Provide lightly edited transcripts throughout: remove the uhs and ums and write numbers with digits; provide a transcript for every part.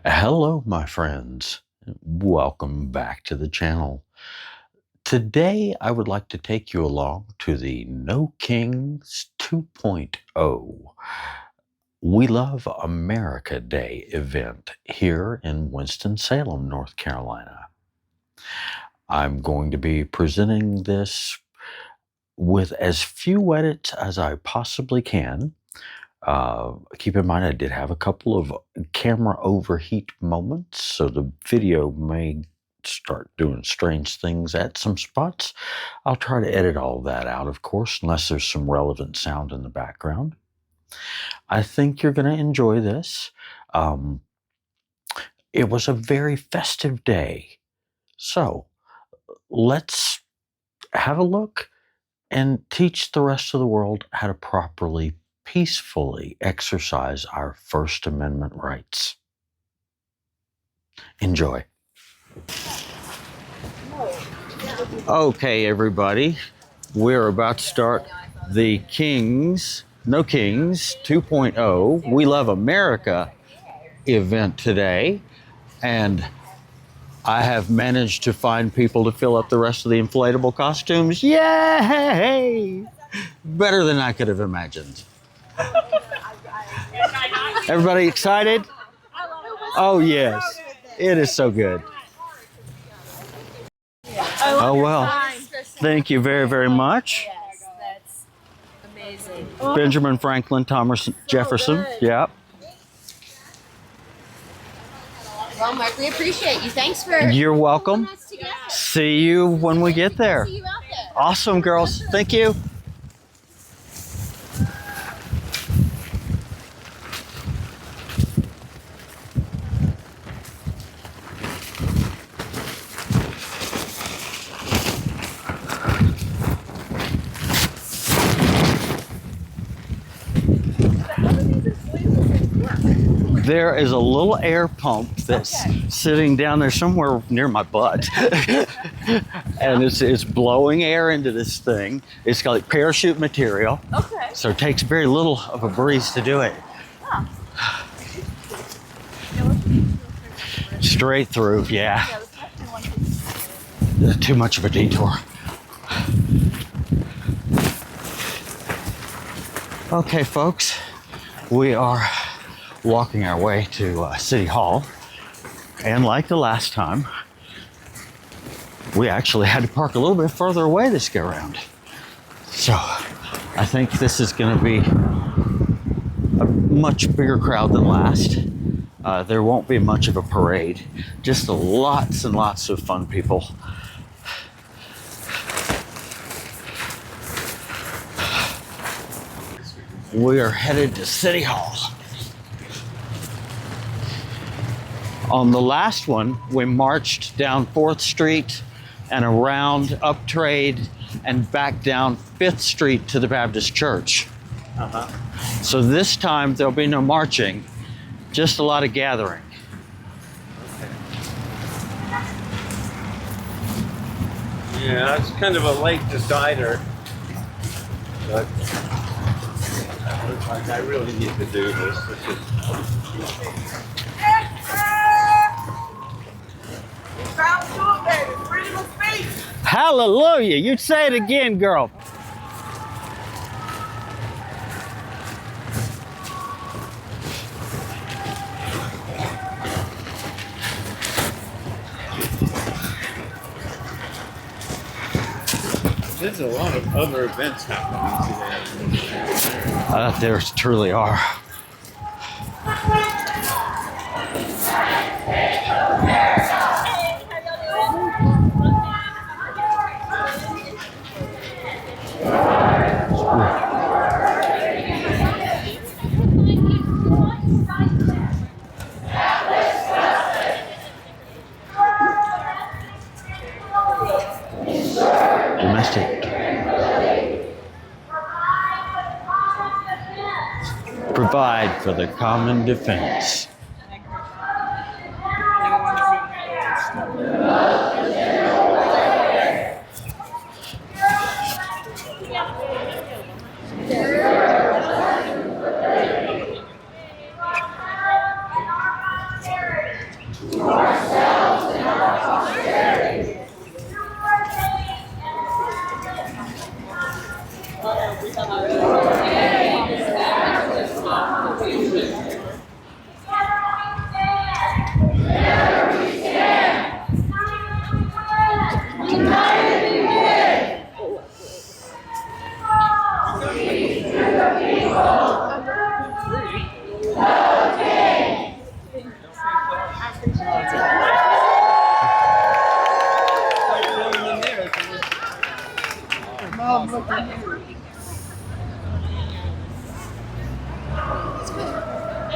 Hello, my friends. Welcome back to the channel. Today, I would like to take you along to the No Kings 2.0 We Love America Day event here in Winston-Salem, North Carolina. I'm going to be presenting this with as few edits as I possibly can. Keep in mind, I did have a couple of camera overheat moments, so the video may start doing strange things at some spots. I'll try to edit all that out, of course, unless there's some relevant sound in the background. I think you're going to enjoy this. It was a very festive day, so let's have a look and teach the rest of the world how to properly, peacefully exercise our First Amendment rights. Enjoy. Okay, everybody, we're about to start the No Kings 2.0 We Love America event today, and I have managed to find people to fill up the rest of the inflatable costumes. Yay! Better than I could have imagined. Everybody excited? Oh, yes. It is so good. Oh, well. Thank you very, very much. Yes, that's amazing. Benjamin Franklin Thomas Jefferson. Yeah. Well, Mark, we appreciate you. Thanks for You're welcome. putting us together. See you when we get there. See you out there. Awesome, girls. Thank you. There is a little air pump that's sitting down there somewhere near my butt. And it's blowing air into this thing. It's got like parachute material. Okay. So it takes very little of a breeze to do it. Huh. Straight through, yeah. Too much of a detour. Okay, folks, we are walking our way to City Hall, and like the last time, we actually had to park a little bit further away this go around. So I think this is going to be a much bigger crowd than last. There won't be much of a parade, just lots and lots of fun people. We are headed to City Hall. On the last one, we marched down 4th Street and around up Trade and back down 5th Street to the Baptist Church. So this time there'll be no marching, just a lot of gathering. Yeah, it's kind of a late decider, but it looks like I really need to do this. Hallelujah! You say it again, girl. There's a lot of other events happening today. There truly are. Domestic. Provide for the common defense.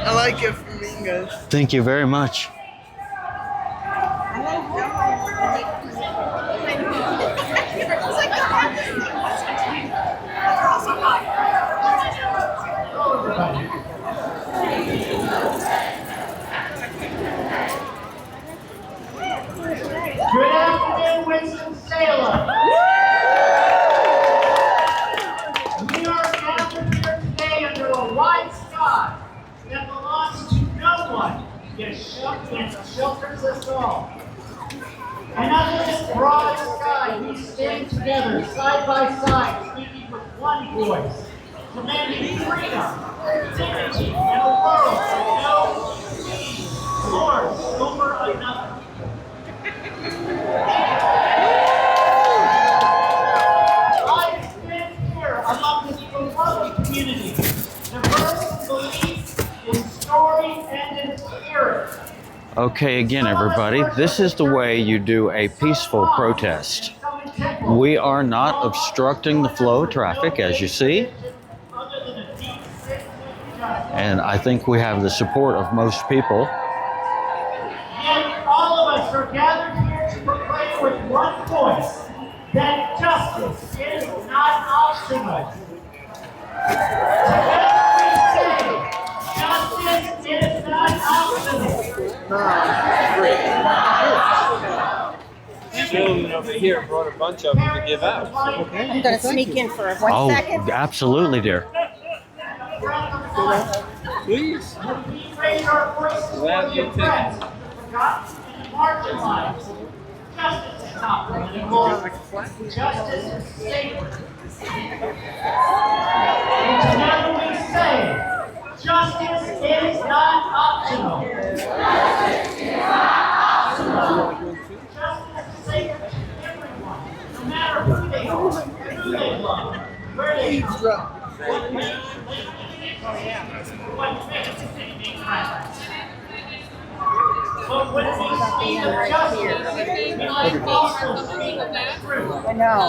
I like your flamingos. Thank you very much. Good afternoon, Winston-Salem. We are gathered here today under a wide sky that belongs to no one, yet shelters us all. And under this broad sky, we stand together, side by side, speaking with one voice, demanding freedom, dignity, and a world where no king lords over another. I stand here among this beloved community, diverse in belief, in story, and in spirit. Okay, again, everybody, this is the way you do a peaceful protest. We are not obstructing the flow of traffic, as you see. And I think we have the support of most people. Yet all of us are gathered here to proclaim with one voice that justice is not optional. Together we say, justice is not optional. Children over here brought a bunch of them to give out. I'm going to sneak in for 1 second. Absolutely, dear. Please. We raise our voices for the oppressed, forgotten, and marginalized. Justice is not political. Justice is sacred. And together we say, justice is not optional. Justice is not optional. Justice is sacred to everyone, no matter who they are, who they love, where they come from. What makes they make friends. But when we speak of justice, we might also speak of truth. I know.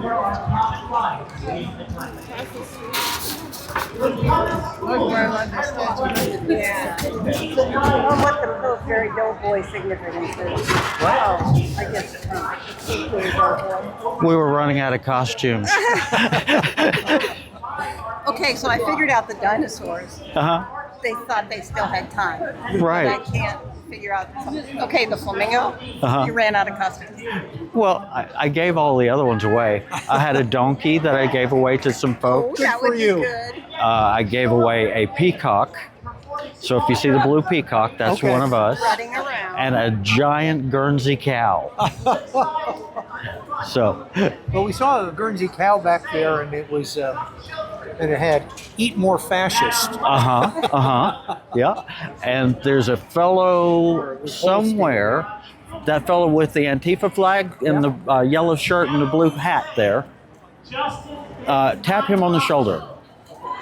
Where our common lives lead the country. When common schools Yeah. meet the Oh, what the Pillsbury Doughboy significance is. Wow. I guess We were running out of costumes. Okay, so I figured out the dinosaurs. Uh-huh. They thought they still had time. Right. But I can't figure out something. Okay, the flamingo. Uh-huh. You ran out of costumes. Well, I gave all the other ones away. I had a donkey that I gave away to some Oh, folks. that would be good. I gave away a peacock. So if you see the blue peacock, that's one of us. Running around. And a giant Guernsey cow. So, Well, we saw a Guernsey cow back there, and it was, and it had "Eat More Fascist." yeah. And there's a fellow somewhere, that fellow with the Antifa flag and the yellow shirt and the blue hat there. Tap him on the shoulder.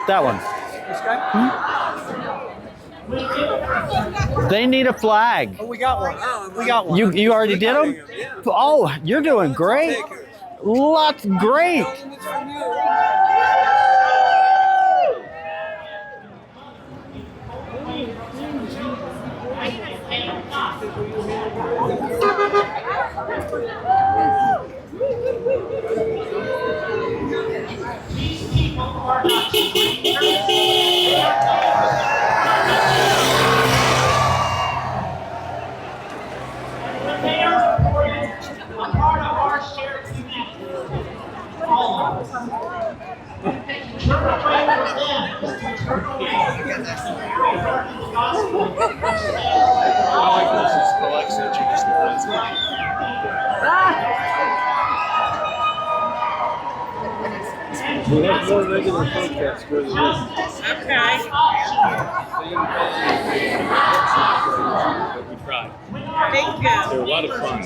That one. This guy? They need a flag. Oh, we got one. We got one. You already did them? Oh, you're doing great. Lots great. These people are not when they are reported a part of our shared humanity. All of us. To turn away from them is to We have more regular protests for the week. But we tried. Thank you. They're a lot of fun.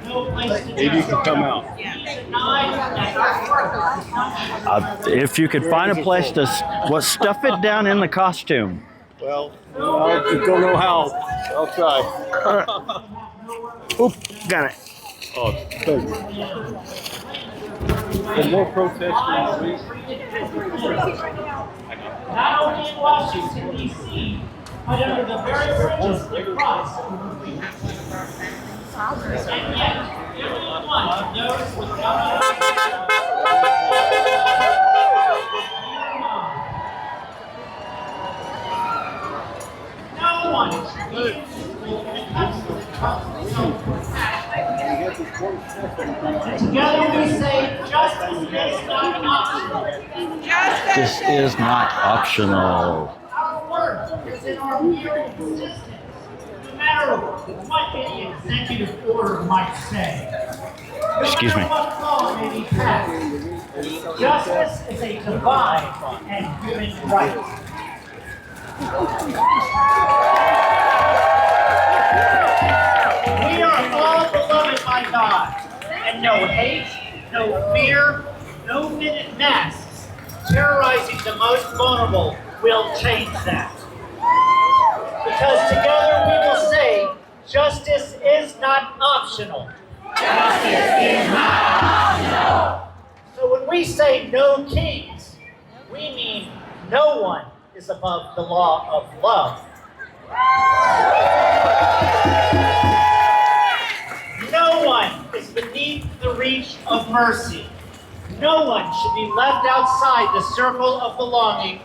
So maybe you can come out. If you could find a place to stuff it down in the costume. Well, I don't know how. I'll try. Oop, got it. Oh, thank you. And more protests for the week. Not only in Washington, D.C., but under the very richest across. And yet, every one of those with no one together we say justice is not optional. This is not optional. Our word is in our mere existence, no matter what any executive order might say. Excuse me. No matter what law may be passed, justice is a divine and human right. We are all beloved by God, and no hate, no fear, no minute masks terrorizing the most vulnerable will change that. Because together we will say, justice is not optional. Justice is not optional. So when we say no kings, we mean no one is above the law of love. No one is beneath the reach of mercy. No one should be left outside the circle of belonging.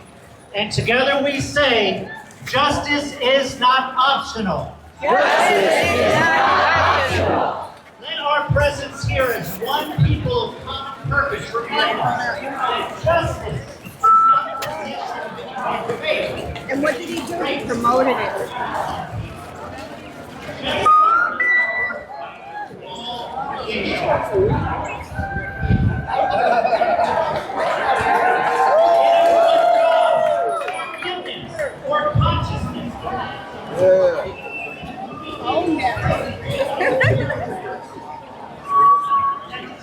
And together we say, justice is not optional. Justice is not optional. Let our presence here as one people of common purpose remind us that justice is not a position of faith. And what did he do? He promoted it. Or consciousness.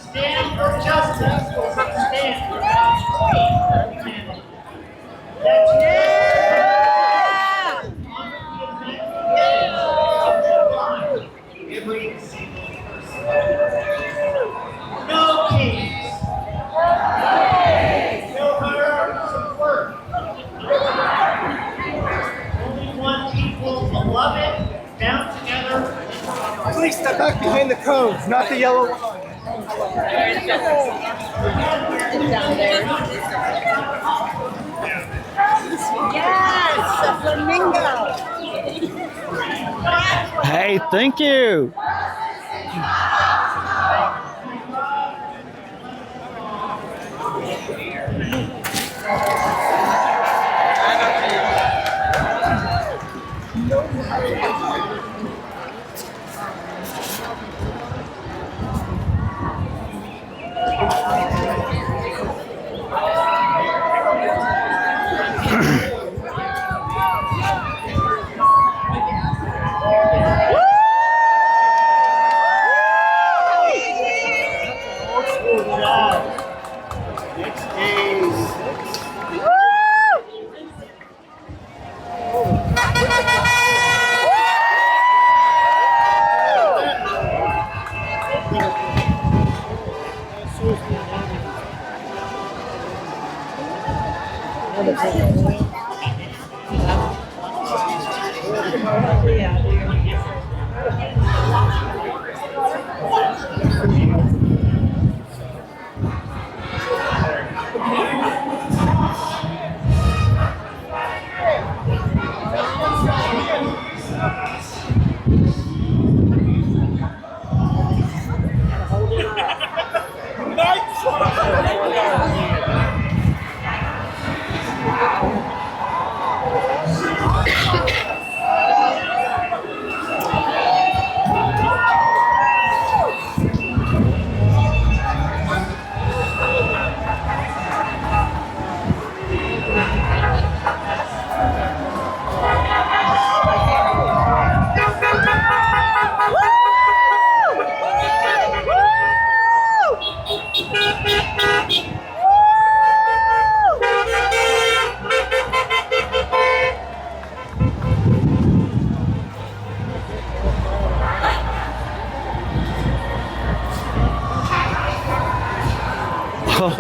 Stand for justice. Stand for God's humanity. Every single person. No kings. No hierarchies of work. Only one people, beloved, bound together. Please step back behind the cones, not the yellow line. Yes, a flamingo. Hey, thank you.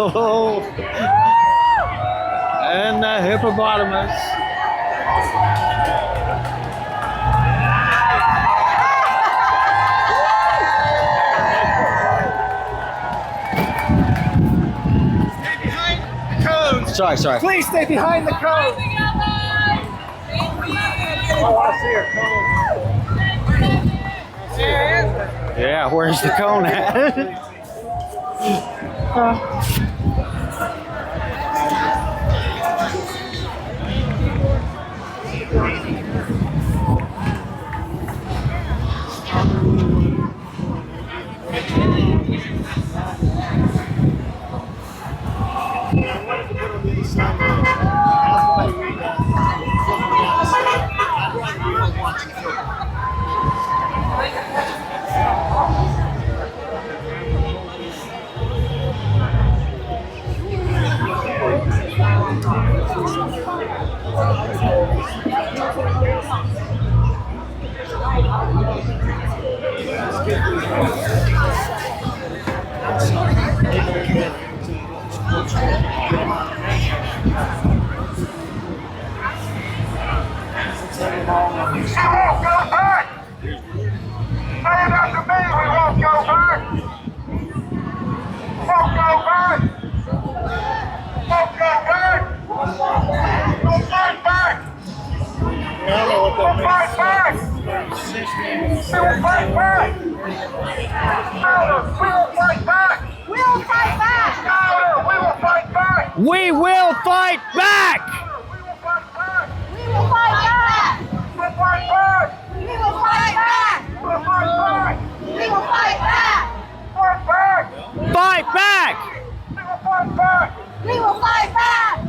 Oh, and the hippopotamus. Sorry. Please stay behind the cone. Oh, I see a cone. Yeah, where's the cone at? We will fight back! Fight back! We will fight back!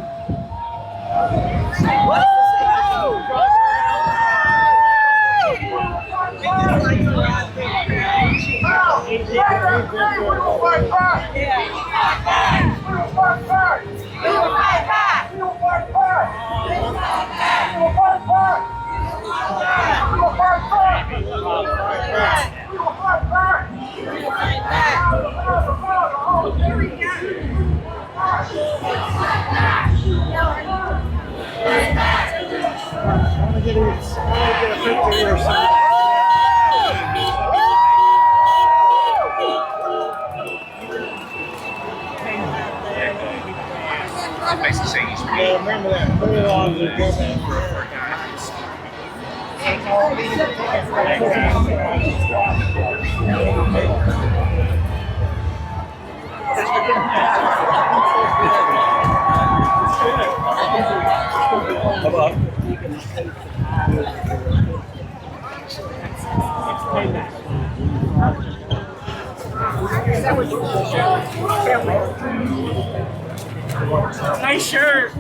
Yeah, remember that. Put it on the government for Nice shirt.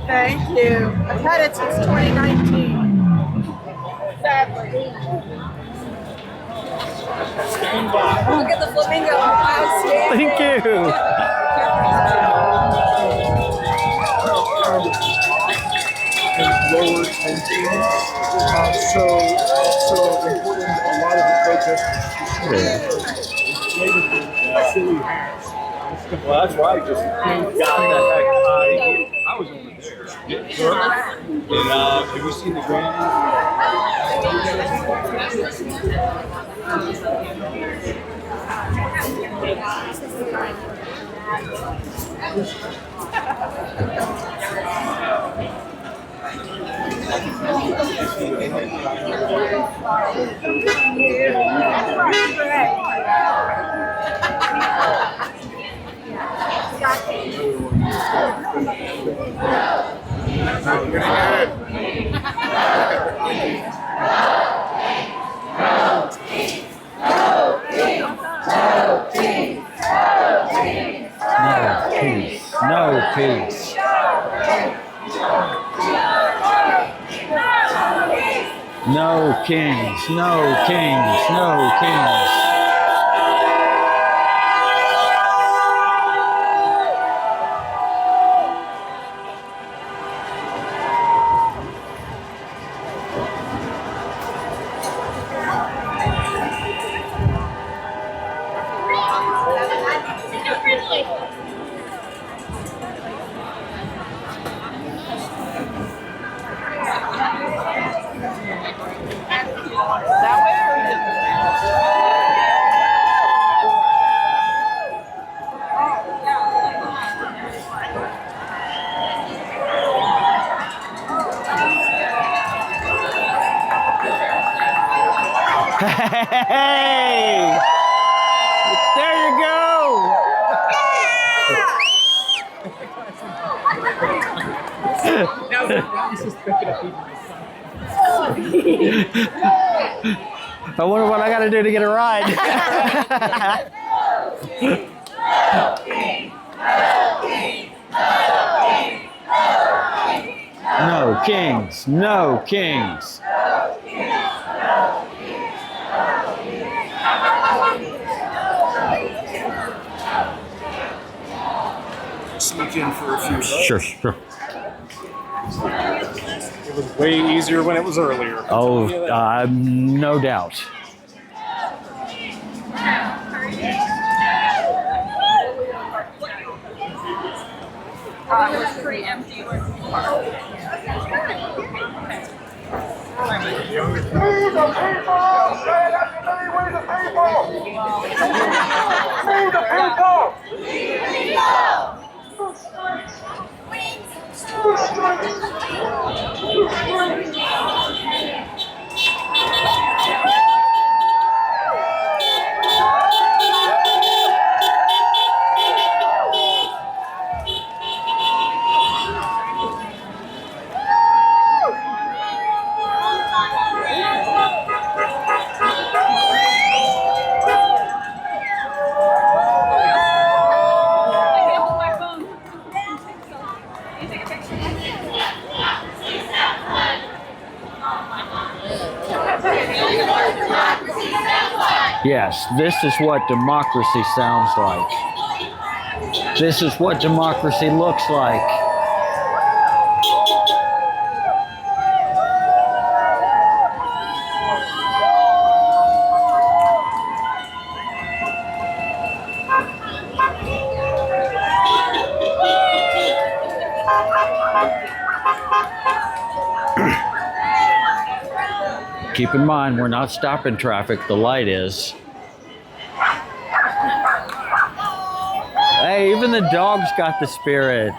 Thank you. I've had it since 2019. Sadly. Look at the flamingo. Thank you. lower tension. So important. A lot of the protesters silly hats. Well, that's why I just got that heck I was only there. And have you seen the Grammys? No peace. No kings, no kings, no kings. Hey! There you go! I wonder what I got to do to get a ride. No kings, no kings. Sneak in for a few bucks. Sure, sure. It was way easier when it was earlier. Oh, no doubt. It was pretty empty. Yes, this is what democracy sounds like. This is what democracy looks like. Keep in mind, we're not stopping traffic, the light is. Hey, even the dog's got the spirit.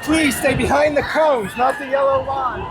Please stay behind the cones, not the yellow line.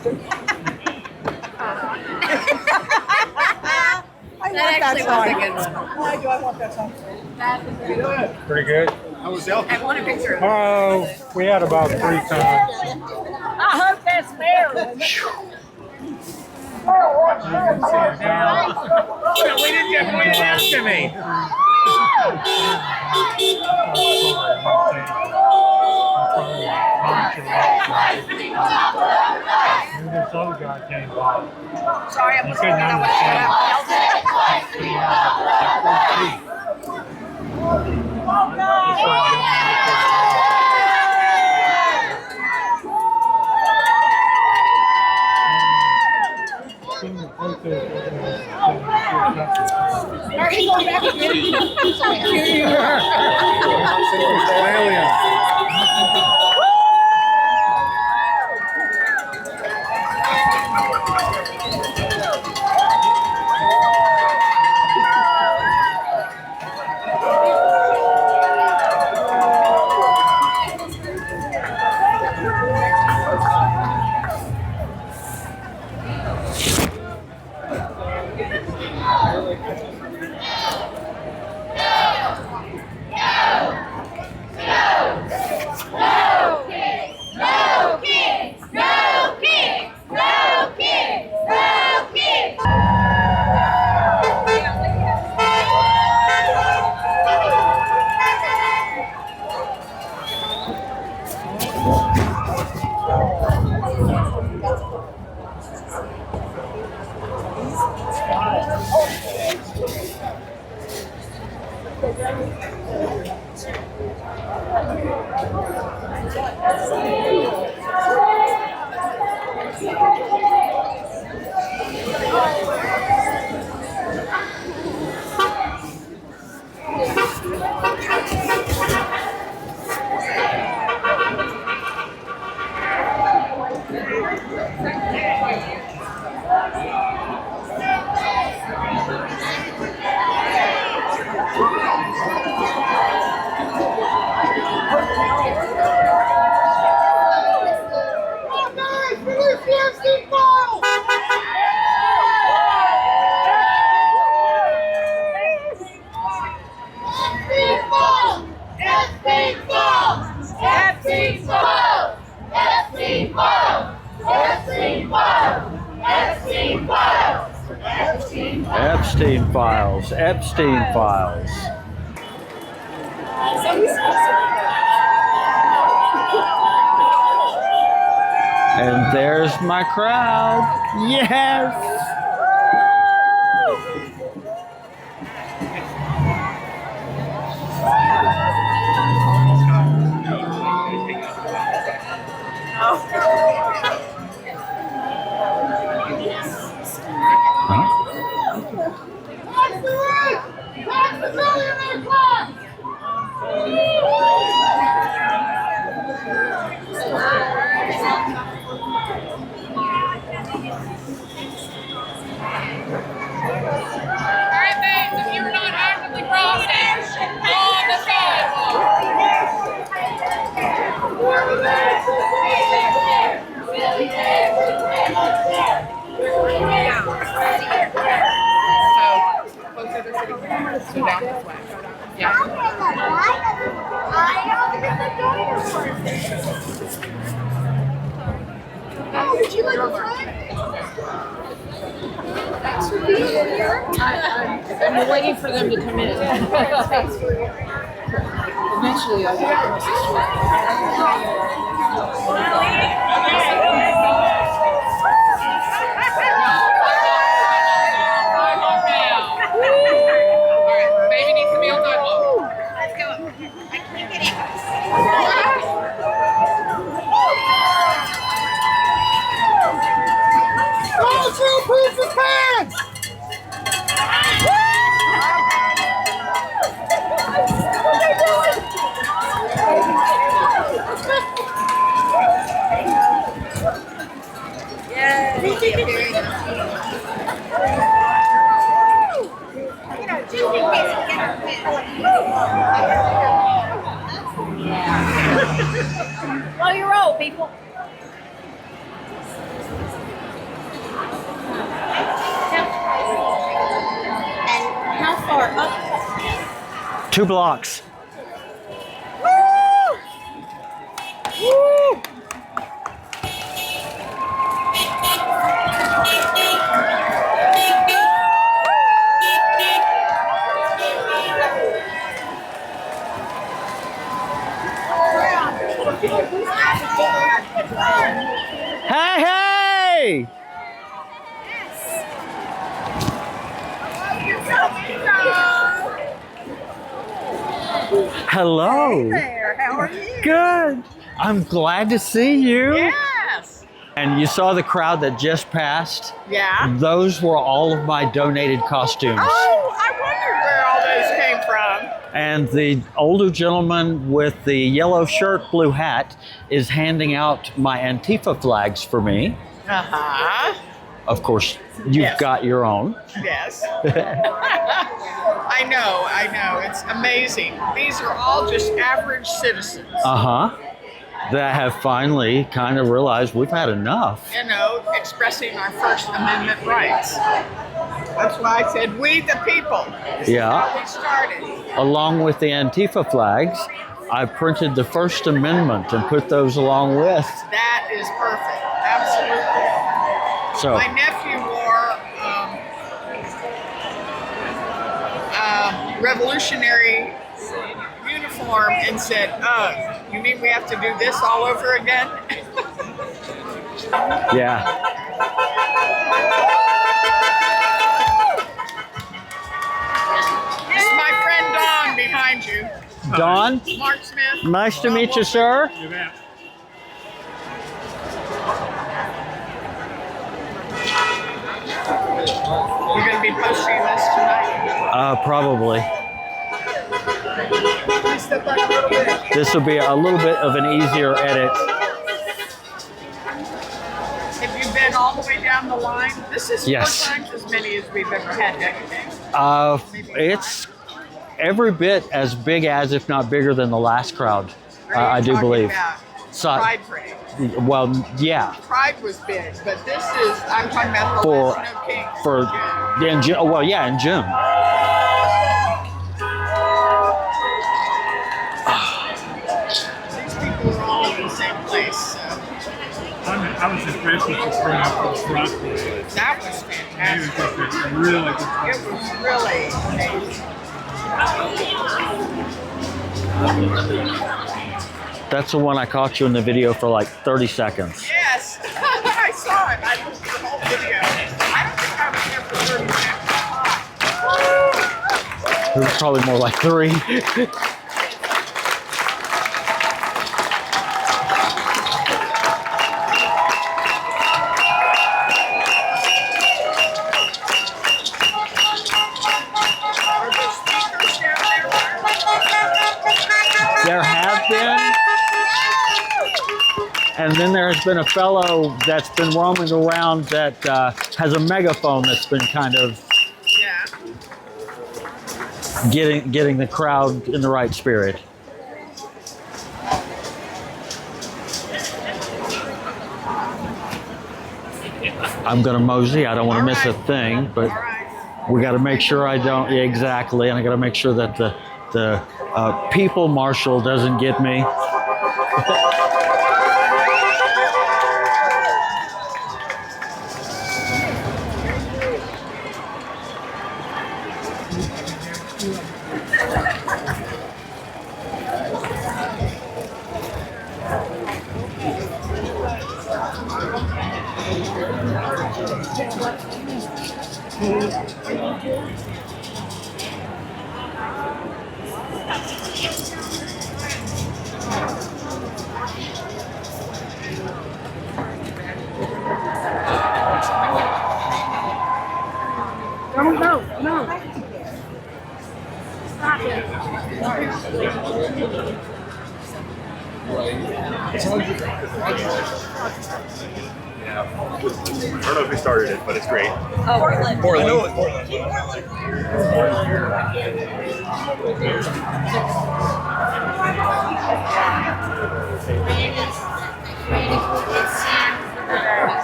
I want that song. Why do I want that song? That is a good one. Pretty good. How was Elf? I want a picture of it. Oh, we had about 3 times. I hope that's fair. We didn't get pointed out to me. This other guy came by. Sorry, I'm He looking couldn't at Are you going back again? Epstein files. Epstein files. And there's my crowd. Yes. Alright, babes, if you're not actively crossing on the Did you like the flag? Thanks for being here. I'm waiting for them to come in. Eventually, I'll get across the street. Alright, baby needs to be on sidewalk. Let's go. I can't get it. Slow your roll, people. 2 blocks. Hey, hey! Hello. Hey there, how are you? Good. I'm glad to see you. Yes. And you saw the crowd that just passed? Yeah. Those were all of my donated costumes. Oh, I wondered where all those came from. And the older gentleman with the yellow shirt, blue hat is handing out my Antifa flags for me. Uh-huh. Of course, you've Yes. got your own. Yes. I know. It's amazing. These are all just average citizens. Uh-huh. That have finally kind of realized we've had enough. You know, expressing our First Amendment rights. That's why I said, we the people. This is Yeah. how we started. Along with the Antifa flags, I printed the First Amendment and put those along with. That is perfect. Absolutely. So, My nephew wore revolutionary uniform and said, you mean we have to do this all over again? yeah. This is my friend Don behind you. Don, Mark Smith. nice to meet you, sir. You're going to be posting this tonight. Probably. Please step back a little bit. This will be a little bit of an easier edit. Have you been all the way down the line? This is Yes. 4 times as many as we've ever had, don't you think? It's every bit as big as, if not bigger than the last crowd. Or are I you do talking believe. about So, Pride Parade. well, yeah. Pride was big, but this is, I'm talking about the For last No Kings. for in June. Oh, well, yeah, in June. These people are all in the same place, so I was impressed with the turnout for the front. that was It was fantastic. just a really good It was really amazing. That's the one I caught you in the video for like 30 seconds. Yes, I saw it. I looked at the whole video. I don't think I was there for 30 minutes. It was probably more like 3. Are there speakers down there? There have been, and then there has been a fellow that's been roaming around that has a megaphone that's been kind of Yeah. getting the crowd in the right spirit. I'm gonna mosey. I don't want to miss a thing, but All right. we got to make sure I don't. Yeah, exactly, and I got to make sure that the people marshal doesn't get me. I don't know if we started it, but it's great. Oh, Portland. I know it's Portland.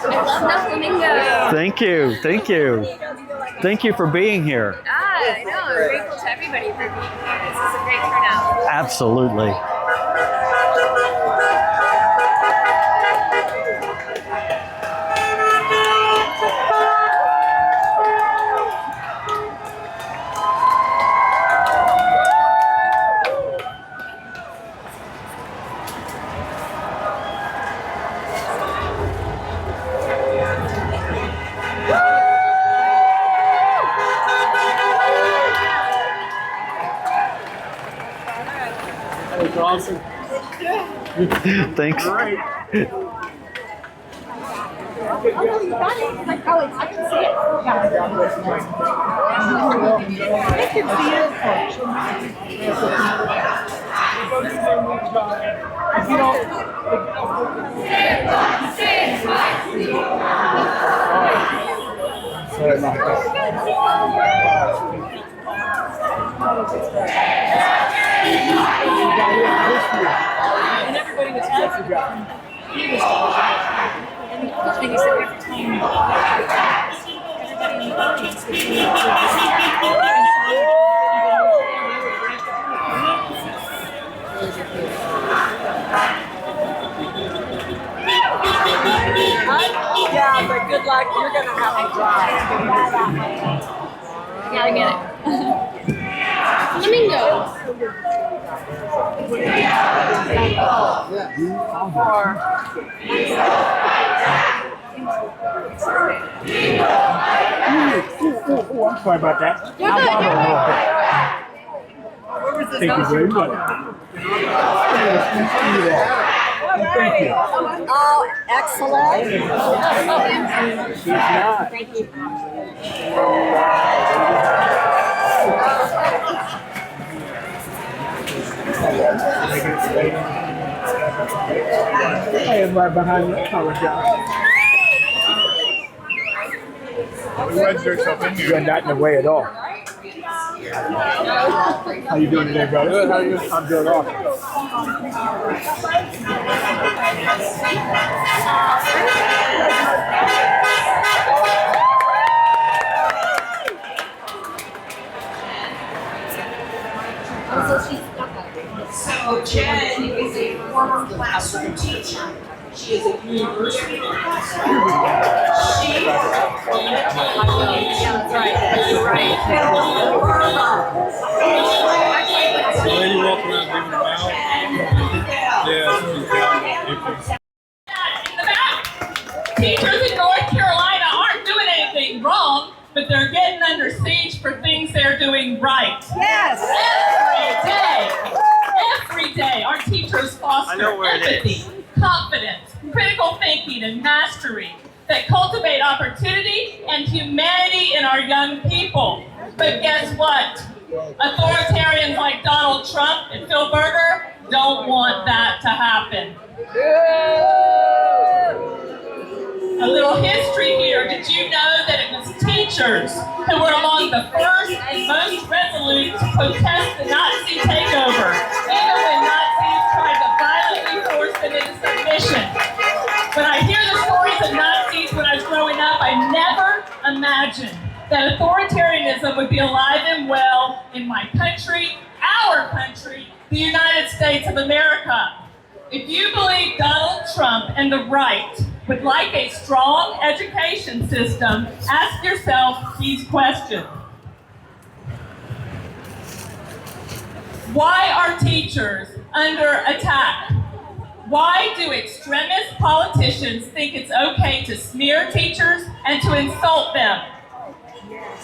I love the flamingo. Thank you, thank you, thank you for being here. I know. I'm grateful to everybody for being here. This is a great turnout. Absolutely. That's awesome. Thanks. And everybody was happy. He was and the other thing is that every time everybody in the audience would be Yeah, but good luck. You're going to have to drive. gotta get it. Flamingo. I'm sorry about that. You're good. Thank you very much. Thank you. Oh, excellent. Thank you. I am right behind you. I apologize. You're not in the way at all. How you doing today, brother? Good. How are you? I'm doing awesome. So Jen is a former classroom teacher. She is a university professor. She The lady walking around giving them out. Yeah, In the back. Teachers in North Carolina aren't doing anything wrong, but they're getting under siege for things they're doing right. Yes. Every day, our teachers foster empathy, confidence, critical thinking, and mastery that cultivate opportunity and humanity in our young people. But guess what? Authoritarians like Donald Trump and Phil Berger don't want that to happen. A little history here. Did you know that it was teachers who were among the first and most resolute to protest the Nazi takeover, even when Nazis tried to violently force them into submission? When I hear the stories of Nazis when I was growing up, I never imagined that authoritarianism would be alive and well in my country, our country, the United States of America. If you believe Donald Trump and the right would like a strong education system, ask yourself these questions. Why are teachers under attack? Why do extremist politicians think it's okay to smear teachers and to insult them?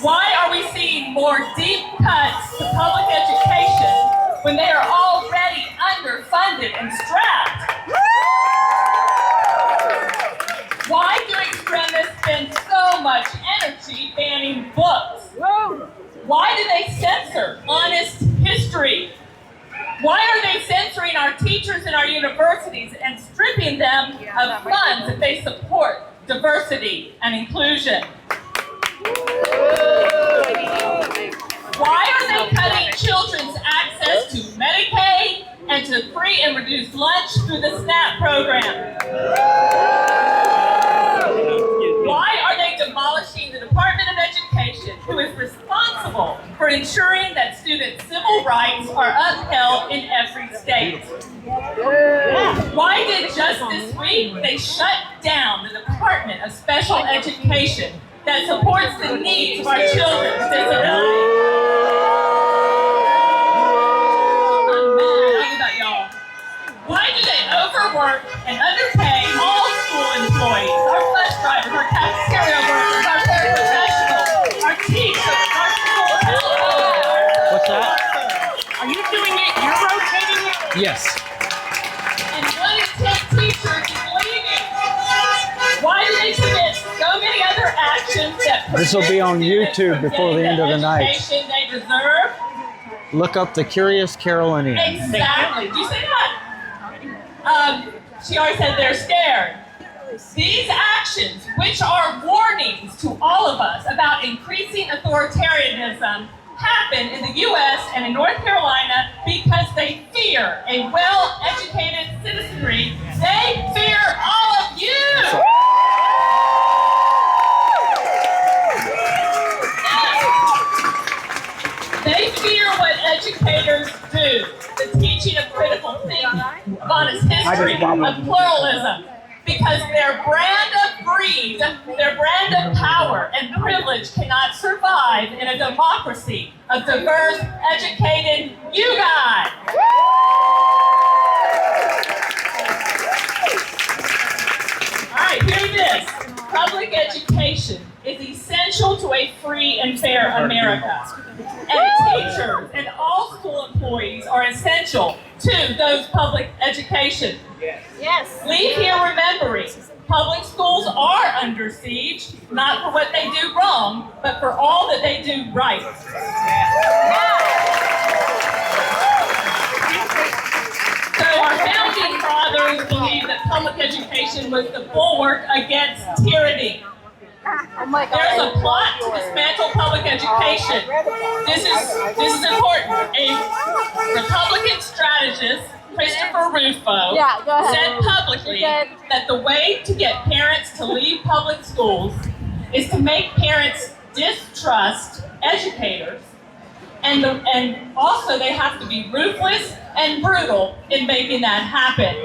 Why are we seeing more deep cuts to public education when they are already underfunded and strapped? Why do extremists spend so much energy banning books? Why do they censor honest history? Why are they censoring our teachers in our universities and stripping them of funds that they support diversity and inclusion? Why are they cutting children's access to Medicaid and to free and reduced lunch through the SNAP program? Why are they demolishing the Department of Education, who is responsible for ensuring that student civil rights are upheld in every state. Why did just this week they shut down the Department of Special Education that supports the needs of our children with disabilities? I'm mad. I don't know about y'all. Why do they overwork and underpay all school employees, our bus drivers, our cafeteria workers, our paraprofessionals, our teachers, our school health workers? What's that? Are you doing it? You're rotating it? Yes. And 1 in 10 teachers is leaving. Why do they commit so many other actions that This will be on YouTube before the end of the night. education they deserve? Look up the Curious Carolinian. Exactly. Do you see that? She already said they're scared. These actions, which are warnings to all of us about increasing authoritarianism, happen in the U.S. and in North Carolina because they fear a well-educated citizenry. They fear all of you. They fear what educators do, the teaching of critical thinking, of honest history, of pluralism, because their brand of greed, their brand of power and privilege cannot survive in a democracy of diverse, educated you guys. All right, hear this. Public education is essential to a free and fair America. And teachers and all school employees are essential to those public education. Yes. Leave here remembering, public schools are under siege, not for what they do wrong, but for all that they do right. So our founding fathers believed that public education was the bulwark against tyranny. There's a plot to dismantle public education. This is important. A Republican strategist, Christopher Ruth, said publicly that the way to get parents to leave public schools is to make parents distrust educators, and also they have to be ruthless and brutal in making that happen.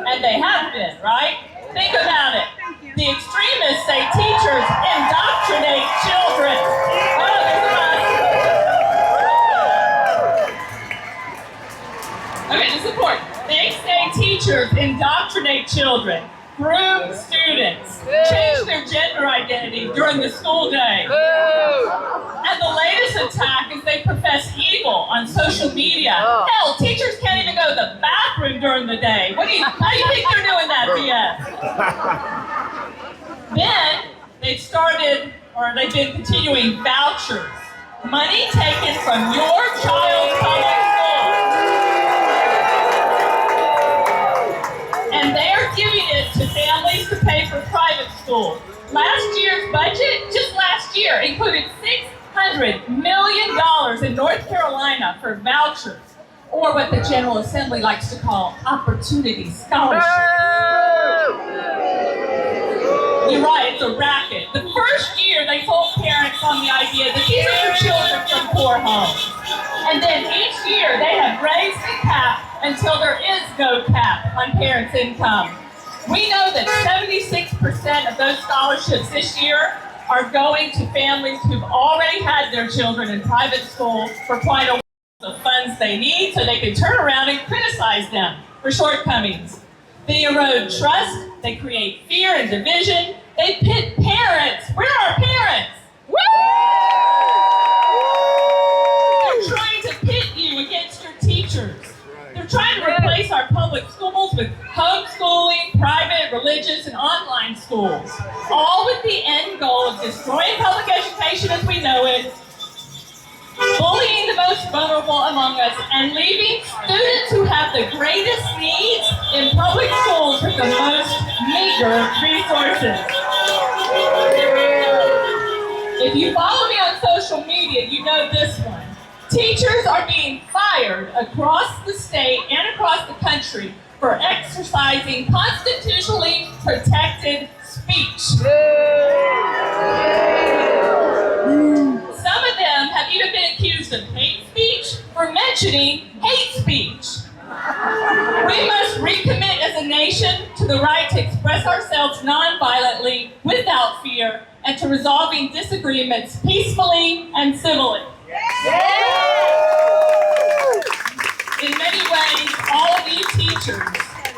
And they have been, right? Think about it. The extremists say teachers indoctrinate children. Oh, there's a okay, this is important. They say teachers indoctrinate children, groom students, change their gender identity during the school day. And the latest attack is they profess evil on social media. Hell, teachers can't even go to the bathroom during the day. How do you think they're doing that, BS? Then they've been continuing vouchers. Money taken from your child's public school. And they're giving it to families to pay for private schools. Last year's budget, just last year, included $600 million in North Carolina for vouchers, or what the General Assembly likes to call opportunity scholarships. You're right, it's a racket. The first year they told parents on the idea that these are your children from poor homes. And then each year they have raised the cap until there is no cap on parents' income. We know that 76% of those scholarships this year are going to families who've already had their children in private school for quite a while. The funds they need so they can turn around and criticize them for shortcomings. They erode trust, they create fear and division, they pit parents. Where are our parents? They're trying to pit you against your teachers. They're trying to replace our public schools with homeschooling, private, religious, and online schools, all with the end goal of destroying public education as we know it, bullying the most vulnerable among us, and leaving students who have the greatest needs in public schools with the most meager resources. If you follow me on social media, you know this one. Teachers are being fired across the state and across the country for exercising constitutionally protected speech. mentioning hate speech. We must recommit as a nation to the right to express ourselves non-violently, without fear, and to resolving disagreements peacefully and civilly. In many ways, all of you teachers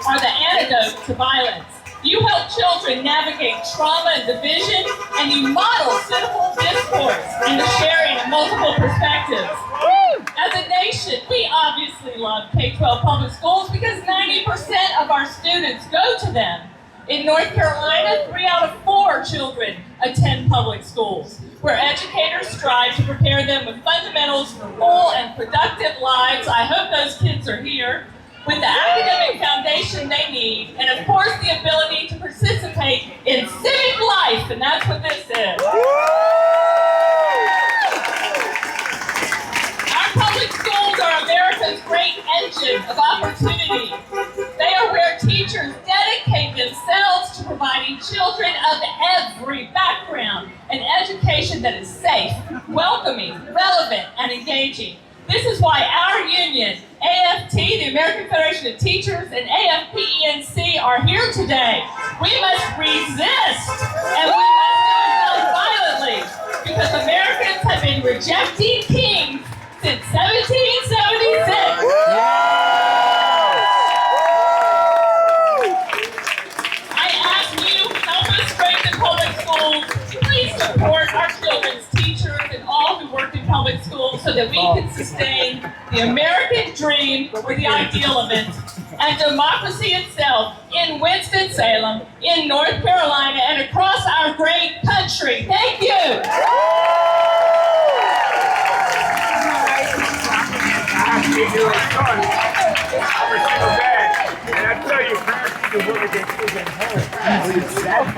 are the antidote to violence. You help children navigate trauma and division, and you model civil discourse and the sharing of multiple perspectives. As a nation, we obviously love K-12 public schools because 90% of our students go to them. In North Carolina, 3 out of 4 children attend public schools, where educators strive to prepare them with fundamentals for full and productive lives. I hope those kids are here, with the academic foundation they need, and of course the ability to participate in civic life, and that's what this is. Our public schools are America's great engine of opportunity. They are where teachers dedicate themselves to providing children of every background an education that is safe, welcoming, relevant, and engaging. This is why our union, AFT, the American Federation of Teachers, and AFPENC are here today. We must resist, and we must do it non-violently, because Americans have been rejecting kings since 1776. I ask you, help us strengthen public schools. Please support our children's teachers and all who work in public schools so that we can sustain the American dream, or the ideal of it, and democracy itself in Winston-Salem, in North Carolina, and across our great country. Thank you.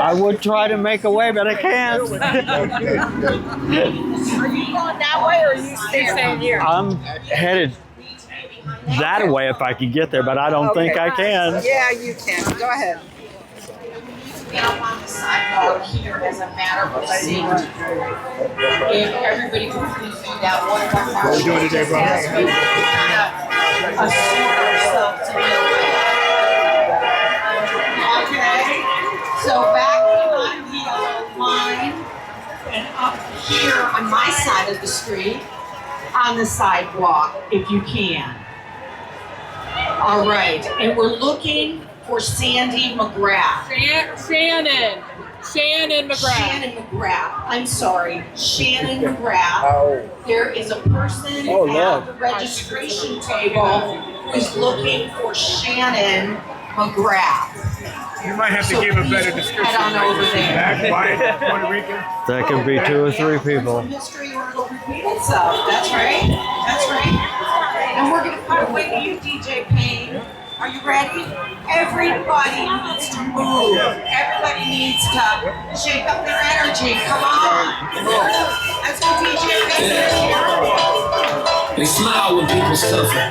I would try to make a way, but I can't. Are you going that way, or are you staying here? I'm headed that way if I can get there, but I don't think I can. Yeah, you can. Go ahead. Down on the sidewalk here as a matter of safety. If everybody would please do that, one of our marshals just asked me to kind of assert ourselves to be okay. So back behind the yellow line and up here on my side of the street, on the sidewalk, if you can. All right, and we're looking for Sandy McGrath. Shannon McGrath. Shannon McGrath. I'm sorry, Shannon McGrath. There is a person at the registration table who is looking for Shannon McGrath. You might have to give a better description. Head on over there. Back white, Puerto Rican. That could be 2 or 3 people. History or it'll repeat itself. That's right. That's right. And we're gonna cut away to you, DJ Payne. Are you ready? Everybody needs to move. Everybody needs to shake up their energy. Come on. That's what DJ Payne is here. They smile when people suffer.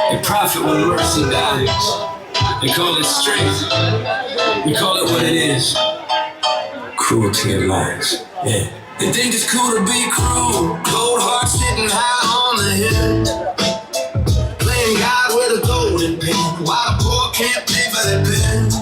They profit when mercy dies. They call it strength. We call it what it is. Cruelty and lies. Yeah. They think it's cool to be cruel. Cold heart sitting high on the hill. Playing God with a golden pen. While the poor can't pay for their pens.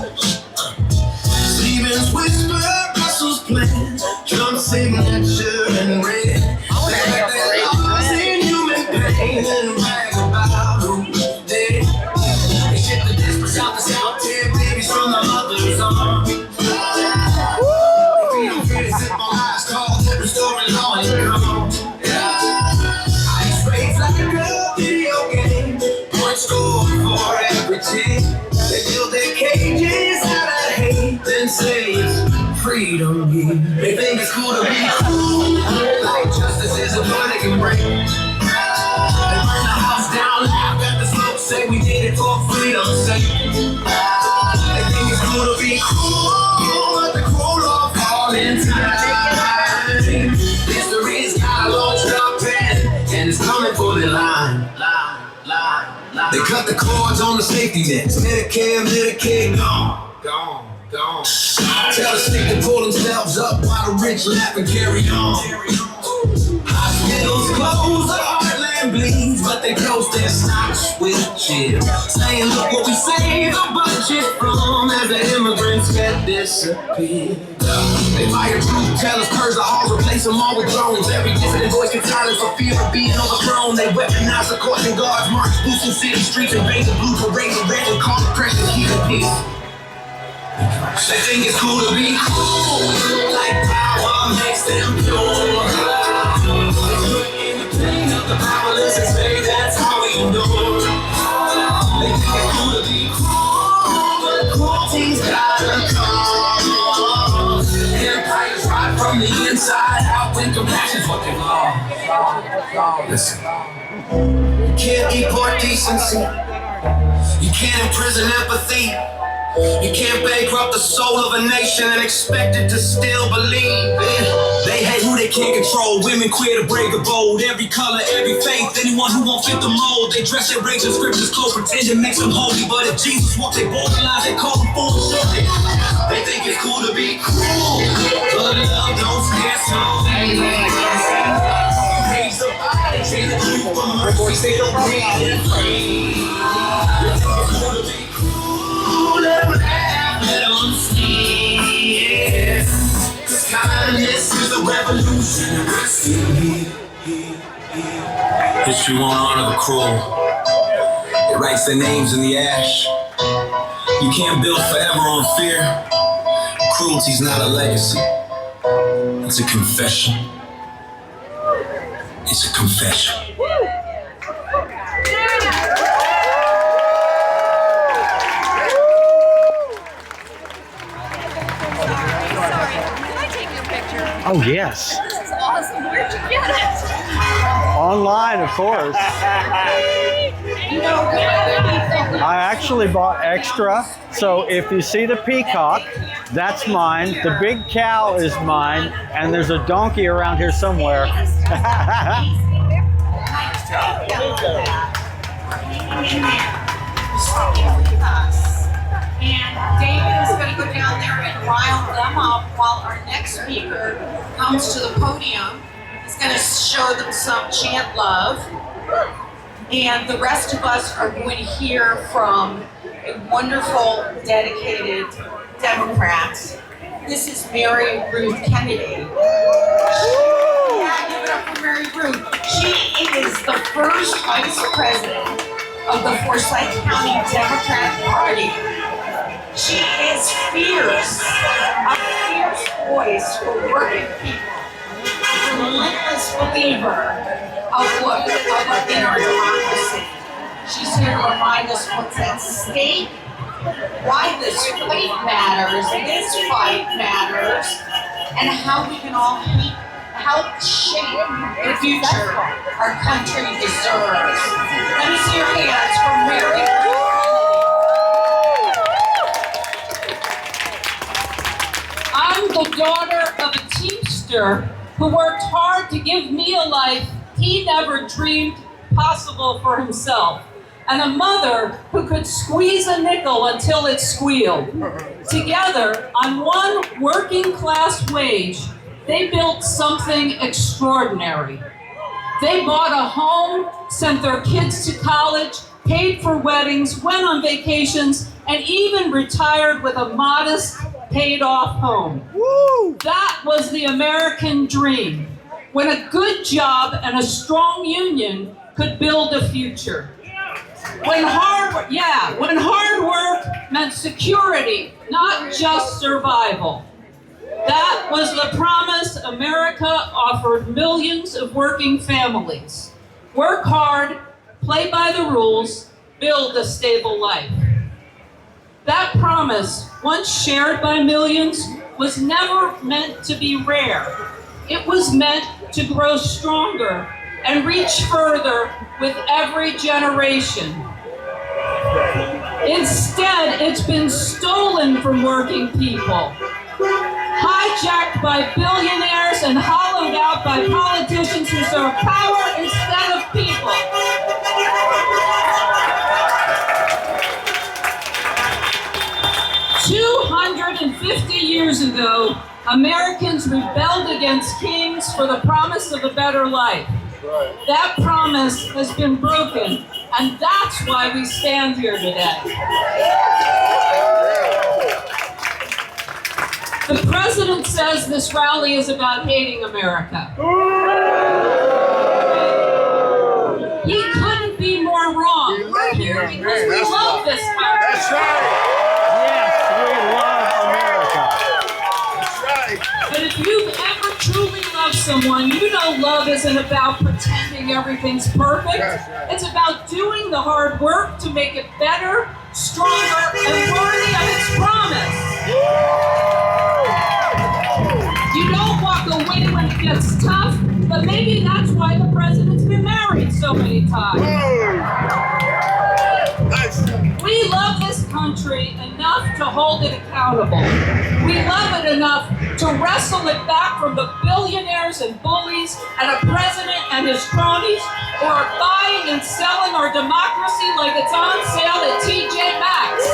Stevens whisper, Russell's plan. Trump's signature and red. Like they're lost in human pain and brag about who did. They ship the dispatch out the south, tear babies from the mother's arms. They feed them pretty simple lies called restoring law and calm. Ice raids like a video game. Point score for every team. They build their cages out of hate, then say it's freedom. They think it's cool to be cool, like justice is a blood they can break. They burn the house down, laugh at the smoke, say we did it for freedom's sake. They think it's cool to be cool, let the cool off all in time. History's got a long stop pen, and it's coming for the line. They cut the cords on the safety nets. Medicare, Medicaid, gone. Tell the state to pull themselves up while the rich laugh and carry on. Hospitals close, the heartland and bleeds, but they close their socks with chill. Saying, look what we saved the budget from as the immigrants get disappeared. They fire truth tellers, curse the halls, replace them all with drones. Every dissident voice gets silence for fear of being overthrown. They weaponize the courts and guards, march boots in city streets, and bang the blue parade of red and call the pressure, keep the peace. They think it's cool to be cool, like power makes them pure. In the pain of the powerless and say that's how we endure. They think it's cool to be cool, but cruelty's gotta come. Empires rot from the inside out when compassion's what they love. Listen, you can't deport decency, you can't imprison empathy. You can't bankrupt the soul of a nation and expect it to still believe. They hate who they can't control. Women queer to brave the bold. Every color, every faith. Anyone who won't fit the mold. They dress their rage and scriptures close, pretend it makes them holy. But if Jesus walks their borderlines, they call them fools. They think it's cool to be cruel, but love don't scare so. Raise the body, change the truth for mercy. They don't breathe free. It's cool to be cruel, let them laugh, let them see. Cause kindness is the revolution, and we're still here. History won't honor the cruel. It writes their names in the ash. You can't build forever on fear. Cruelty's not a legacy. It's a confession. It's a confession. Oh, yes. This is awesome. Where'd you get it? Online, of course. I actually bought extra, so if you see the peacock, that's mine. The big cow is mine, and there's a donkey around here somewhere. And David is going to go down there and rile them up while our next speaker comes to the podium. He's going to show them some chant love. And the rest of us are going to hear from a wonderful, dedicated Democrat. This is Mary Ruth Kennedy. Yeah, give it up for Mary Ruth. She is the first vice president of the Forsyth County Democrat Party. She is fierce, a fierce voice for working people, a relentless believer in our democracy. She's here to remind us what's at stake, why this fight matters, and how we can all help shape the future our country deserves. Let me see your hands for Mary. I'm the daughter of a teamster who worked hard to give me a life he never dreamed possible for himself, and a mother who could squeeze a nickel until it squealed. Together, on one working class wage, they built something extraordinary. They bought a home, sent their kids to college, paid for weddings, went on vacations, and even retired with a modest, paid-off home. Woo! That was the American dream, when a good job and a strong union could build a future. When hard work meant security, not just survival. That was the promise America offered millions of working families. Work hard, play by the rules, build a stable life. That promise, once shared by millions, was never meant to be rare. It was meant to grow stronger and reach further with every generation. Instead, it's been stolen from working people, hijacked by billionaires and hollowed out by politicians who serve power instead of people. "250 years ago, Americans rebelled against kings for the promise of a better life. That promise has been broken, and that's why we stand here today. The president says this rally is about hating America. He couldn't be more wrong. We're here because we love this country. That's right. Yes, we love America. That's right. And if you've ever truly loved someone, you know love isn't about pretending everything's perfect. It's about doing the hard work to make it better, stronger, and worthy of its promise. You don't walk away when it gets tough, but maybe that's why the president's been married so many times. We love this country enough to hold it accountable. We love it enough to wrestle it back from the billionaires and bullies and a president and his cronies who are buying and selling our democracy like it's on sale at TJ Maxx.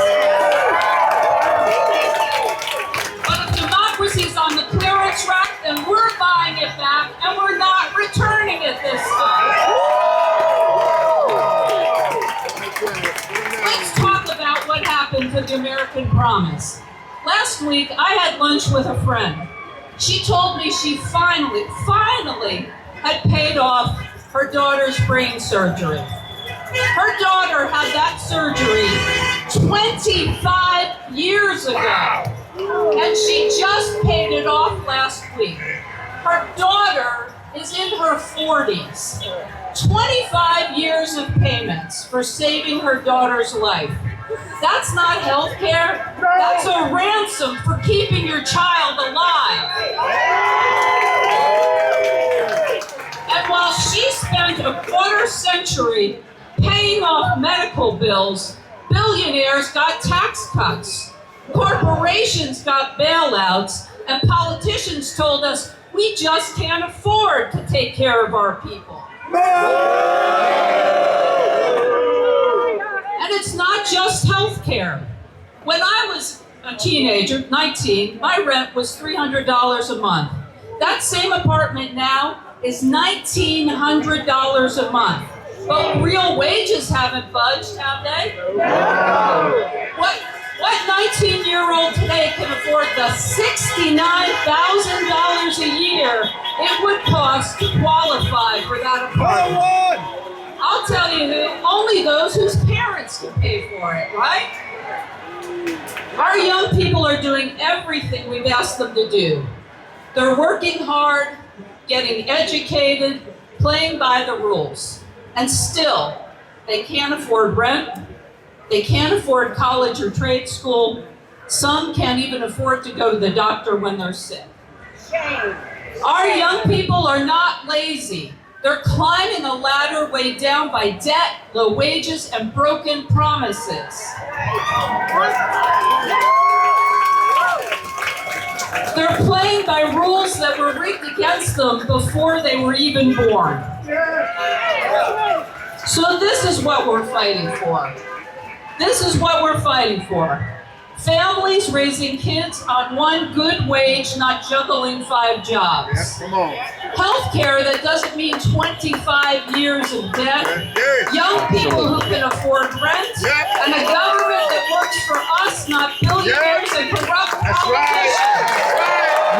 But if democracy's on the clearance rack, then we're buying it back and we're not returning it this time. Let's talk about what happened to the American promise. Last week, I had lunch with a friend. She told me she finally had paid off her daughter's brain surgery. Her daughter had that surgery 25 years ago, and she just paid it off last week. Her daughter is in her 40s. 25 years of payments for saving her daughter's life. That's not health care. That's a ransom for keeping your child alive. And while she spent a quarter century paying off medical bills, billionaires got tax cuts, corporations got bailouts, and politicians told us we just can't afford to take care of our people. And it's not just health care. When I was a teenager, 19, my rent was $300 a month. That same apartment now is $1,900 a month. But real wages haven't budged, have they? What 19-year-old today can afford the $69,000 a year it would cost to qualify for that apartment? I'll tell you who, only those whose parents can pay for it, right? Our young people are doing everything we've asked them to do. They're working hard, getting educated, playing by the rules. And still, they can't afford rent, they can't afford college or trade school, some can't even afford to go to the doctor when they're sick. Our young people are not lazy. They're climbing a ladder weighed down by debt, low wages, and broken promises. They're playing by rules that were rigged against them before they were even born. So this is what we're fighting for. This is what we're fighting for. Families raising kids on one good wage, not juggling 5 jobs. Yes, come on. Healthcare that doesn't mean 25 years of debt. Young people who can afford rent. And a government that works for us, not billionaires and corrupt politicians.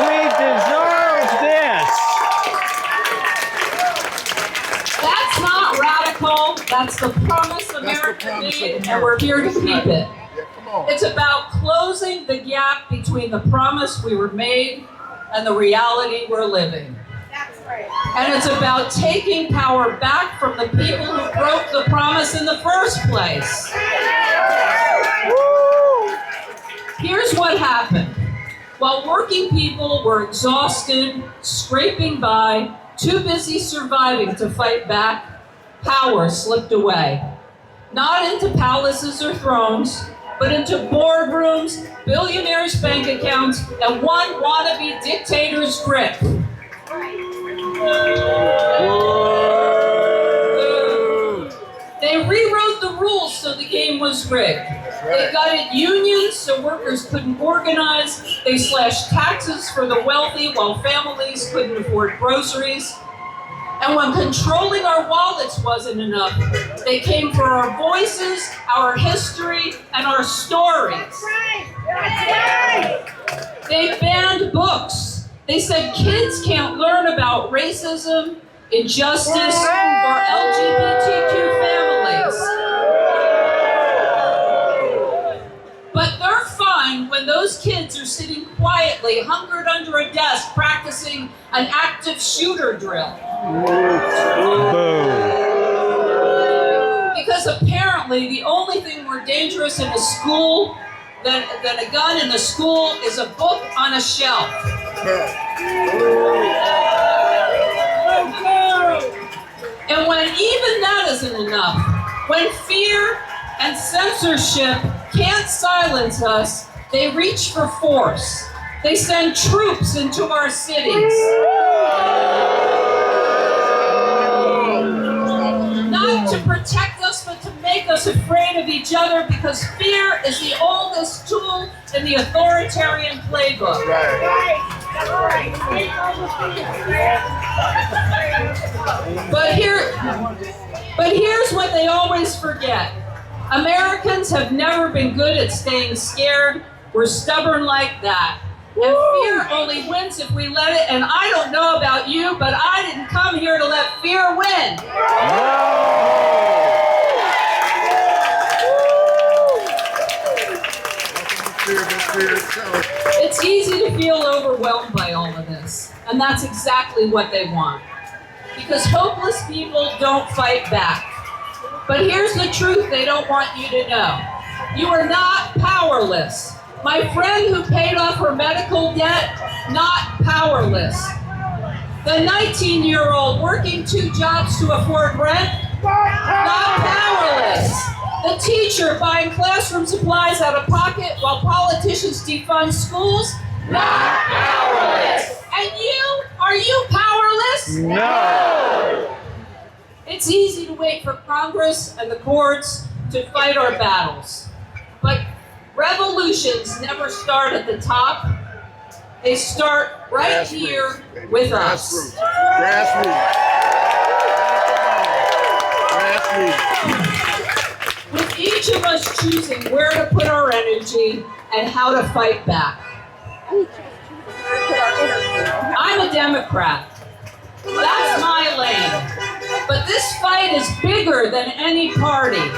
We deserve this. That's not radical. That's the promise America made, and we're here to keep it. It's about closing the gap between the promise we were made and the reality we're living. That's right. And it's about taking power back from the people who broke the promise in the first place. Here's what happened. While working people were exhausted, scraping by, too busy surviving to fight back, power slipped away. Not into palaces or thrones, but into boardrooms, billionaires' bank accounts, and one wannabe dictator's grip. They rewrote the rules so the game was rigged. They gutted unions so workers couldn't organize. They slashed taxes for the wealthy while families couldn't afford groceries. And when controlling our wallets wasn't enough, they came for our voices, our history, and our stories. That's right. They banned books. They said kids can't learn about racism, injustice, or LGBTQ families. But they're fine when those kids are sitting quietly, hunkered under a desk, practicing an active shooter drill. Because apparently the only thing more dangerous in a school than a gun in the school is a book on a shelf. And when even that isn't enough, when fear and censorship can't silence us, they reach for force. They send troops into our cities. Not to protect us, but to make us afraid of each other, because fear is the oldest tool in the authoritarian playbook. But here's what they always forget. Americans have never been good at staying scared. We're stubborn like that. And fear only wins if we let it. And I don't know about you, but I didn't come here to let fear win. It's easy to feel overwhelmed by all of this. And that's exactly what they want. Because hopeless people don't fight back. But here's the truth they don't want you to know. You are not powerless. My friend who paid off her medical debt, not powerless. The 19-year-old working 2 jobs to afford rent, not powerless. The teacher buying classroom supplies out of pocket while politicians defund schools, not powerless. And you, are you powerless? No! It's easy to wait for Congress and the courts to fight our battles. But revolutions never start at the top. They start right here with us. With each of us choosing where to put our energy and how to fight back. I'm a Democrat. That's my lane. But this fight is bigger than any party.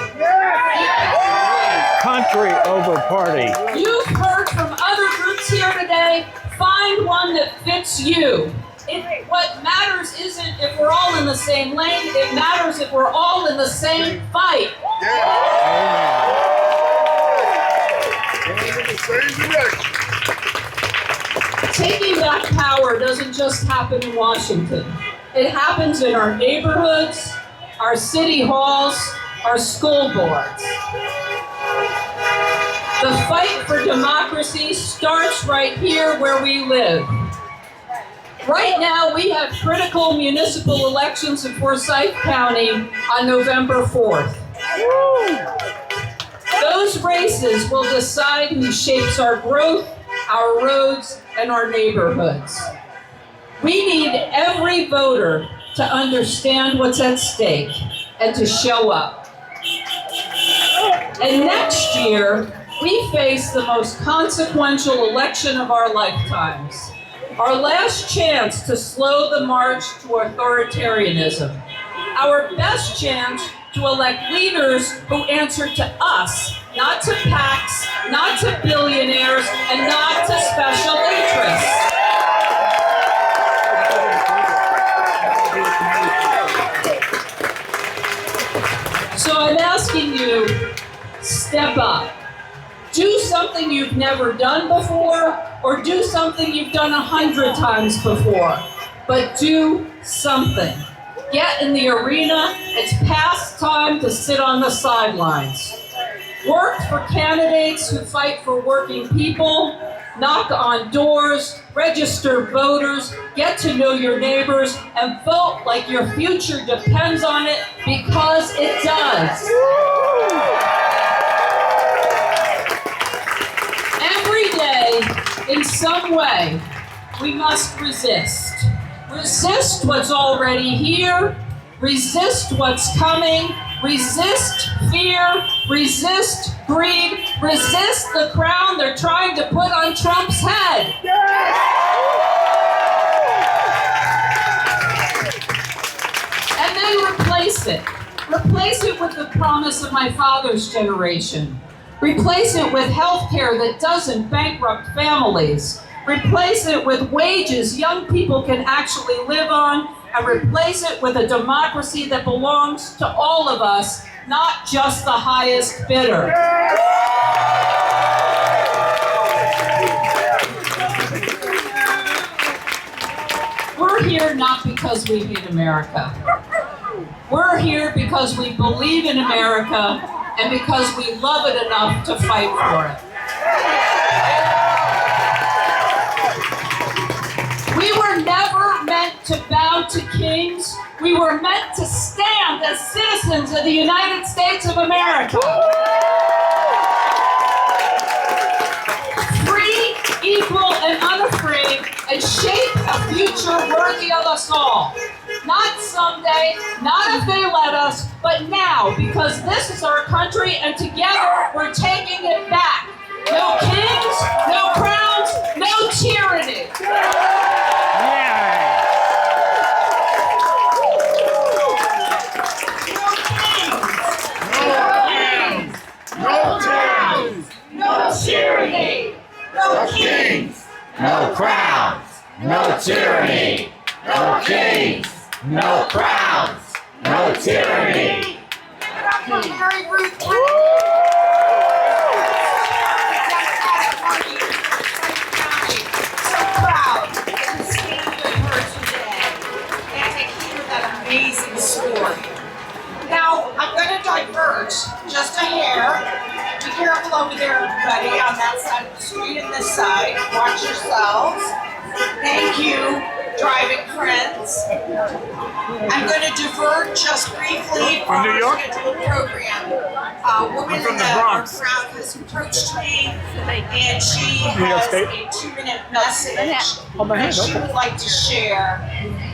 Country over party. You've heard from other groups here today. Find one that fits you. What matters isn't if we're all in the same lane. It matters if we're all in the same fight. Taking back power doesn't just happen in Washington. It happens in our neighborhoods, our city halls, our school boards. The fight for democracy starts right here where we live. Right now, we have critical municipal elections in Forsyth County on November 4th. Those races will decide who shapes our growth, our roads, and our neighborhoods. We need every voter to understand what's at stake and to show up. And next year, we face the most consequential election of our lifetimes. Our last chance to slow the march to authoritarianism. Our best chance to elect leaders who answer to us, not to PACs, not to billionaires, and not to special interests. So I'm asking you, step up. Do something you've never done before, or do something you've done 100 times before. But do something. Get in the arena. It's past time to sit on the sidelines. Work for candidates who fight for working people. Knock on doors, register voters, get to know your neighbors, and vote like your future depends on it, because it does. Every day, in some way, we must resist. Resist what's already here. Resist what's coming. Resist fear. Resist greed. Resist the crown they're trying to put on Trump's head. And then replace it. Replace it with the promise of my father's generation. Replace it with health care that doesn't bankrupt families. Replace it with wages young people can actually live on, and replace it with a democracy that belongs to all of us, not just the highest bidder. We're here not because we hate America. We're here because we believe in America and because we love it enough to fight for it. We were never meant to bow to kings. We were meant to stand as citizens of the United States of America. Free, equal, and unafraid, and shape a future worthy of us all. Not someday, not if they let us, but now, because this is our country, and together we're taking it back. No kings, no crowns, no tyranny. No tyranny, no kings, no crowns, no tyranny, no kings, no crowns, no tyranny. Mary Ruth. So proud to stand with her today and to hear that amazing story. Now, I'm going to diverge just a hair. Be careful over there, everybody, on that side of the street and this side. Watch yourselves. Thank you, driving friends. I'm going to divert just briefly from New York? our scheduled program. A woman from in the our Bronx. crowd has approached me, and she New York has State? a 2-minute message my that hand, she okay. would like to share.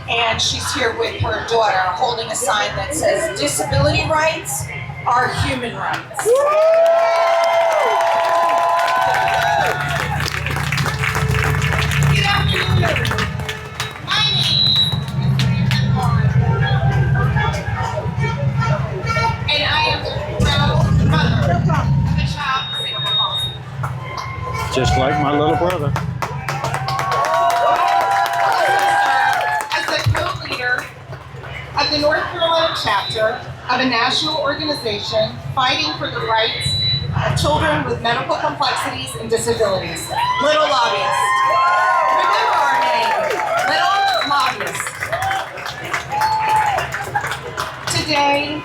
And she's here with her daughter holding a sign that says, "Disability rights are human rights." Good afternoon, everyone. My name is and I am the proud mother of a child with cerebral palsy. Just like my little brother. As the co-leader of the North Carolina chapter of a national organization fighting for the rights of children with medical complexities and disabilities. Little Lobbyists. Remember our name, Little Lobbyists. Today,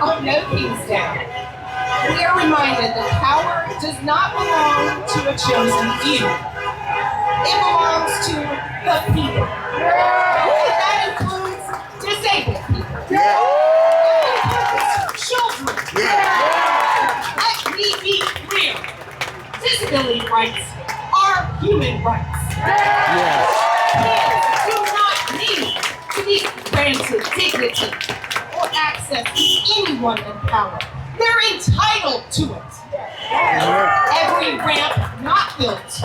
on No King's Day, we are reminded that power does not belong to a chosen few. It belongs to the people. And that includes disabled people. That includes children. Let me be clear. Disability rights are human rights. Kids do not need to be granted dignity or access to anyone in power. They're entitled to it. Every ramp not built,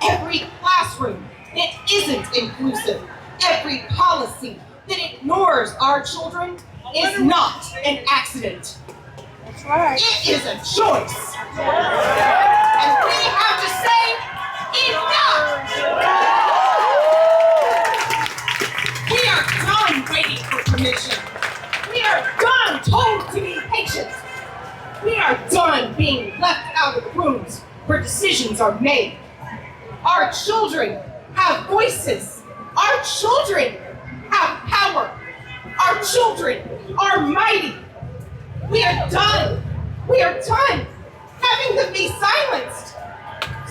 every classroom that isn't inclusive, every policy that ignores our children is not an accident. That's right. It is a choice. And we have to say, enough! We are done waiting for permission. We are done told to be patient. We are done being left out of the rooms where decisions are made. Our children have voices. Our children have power. Our children are mighty. We are done. We are done having them be silenced.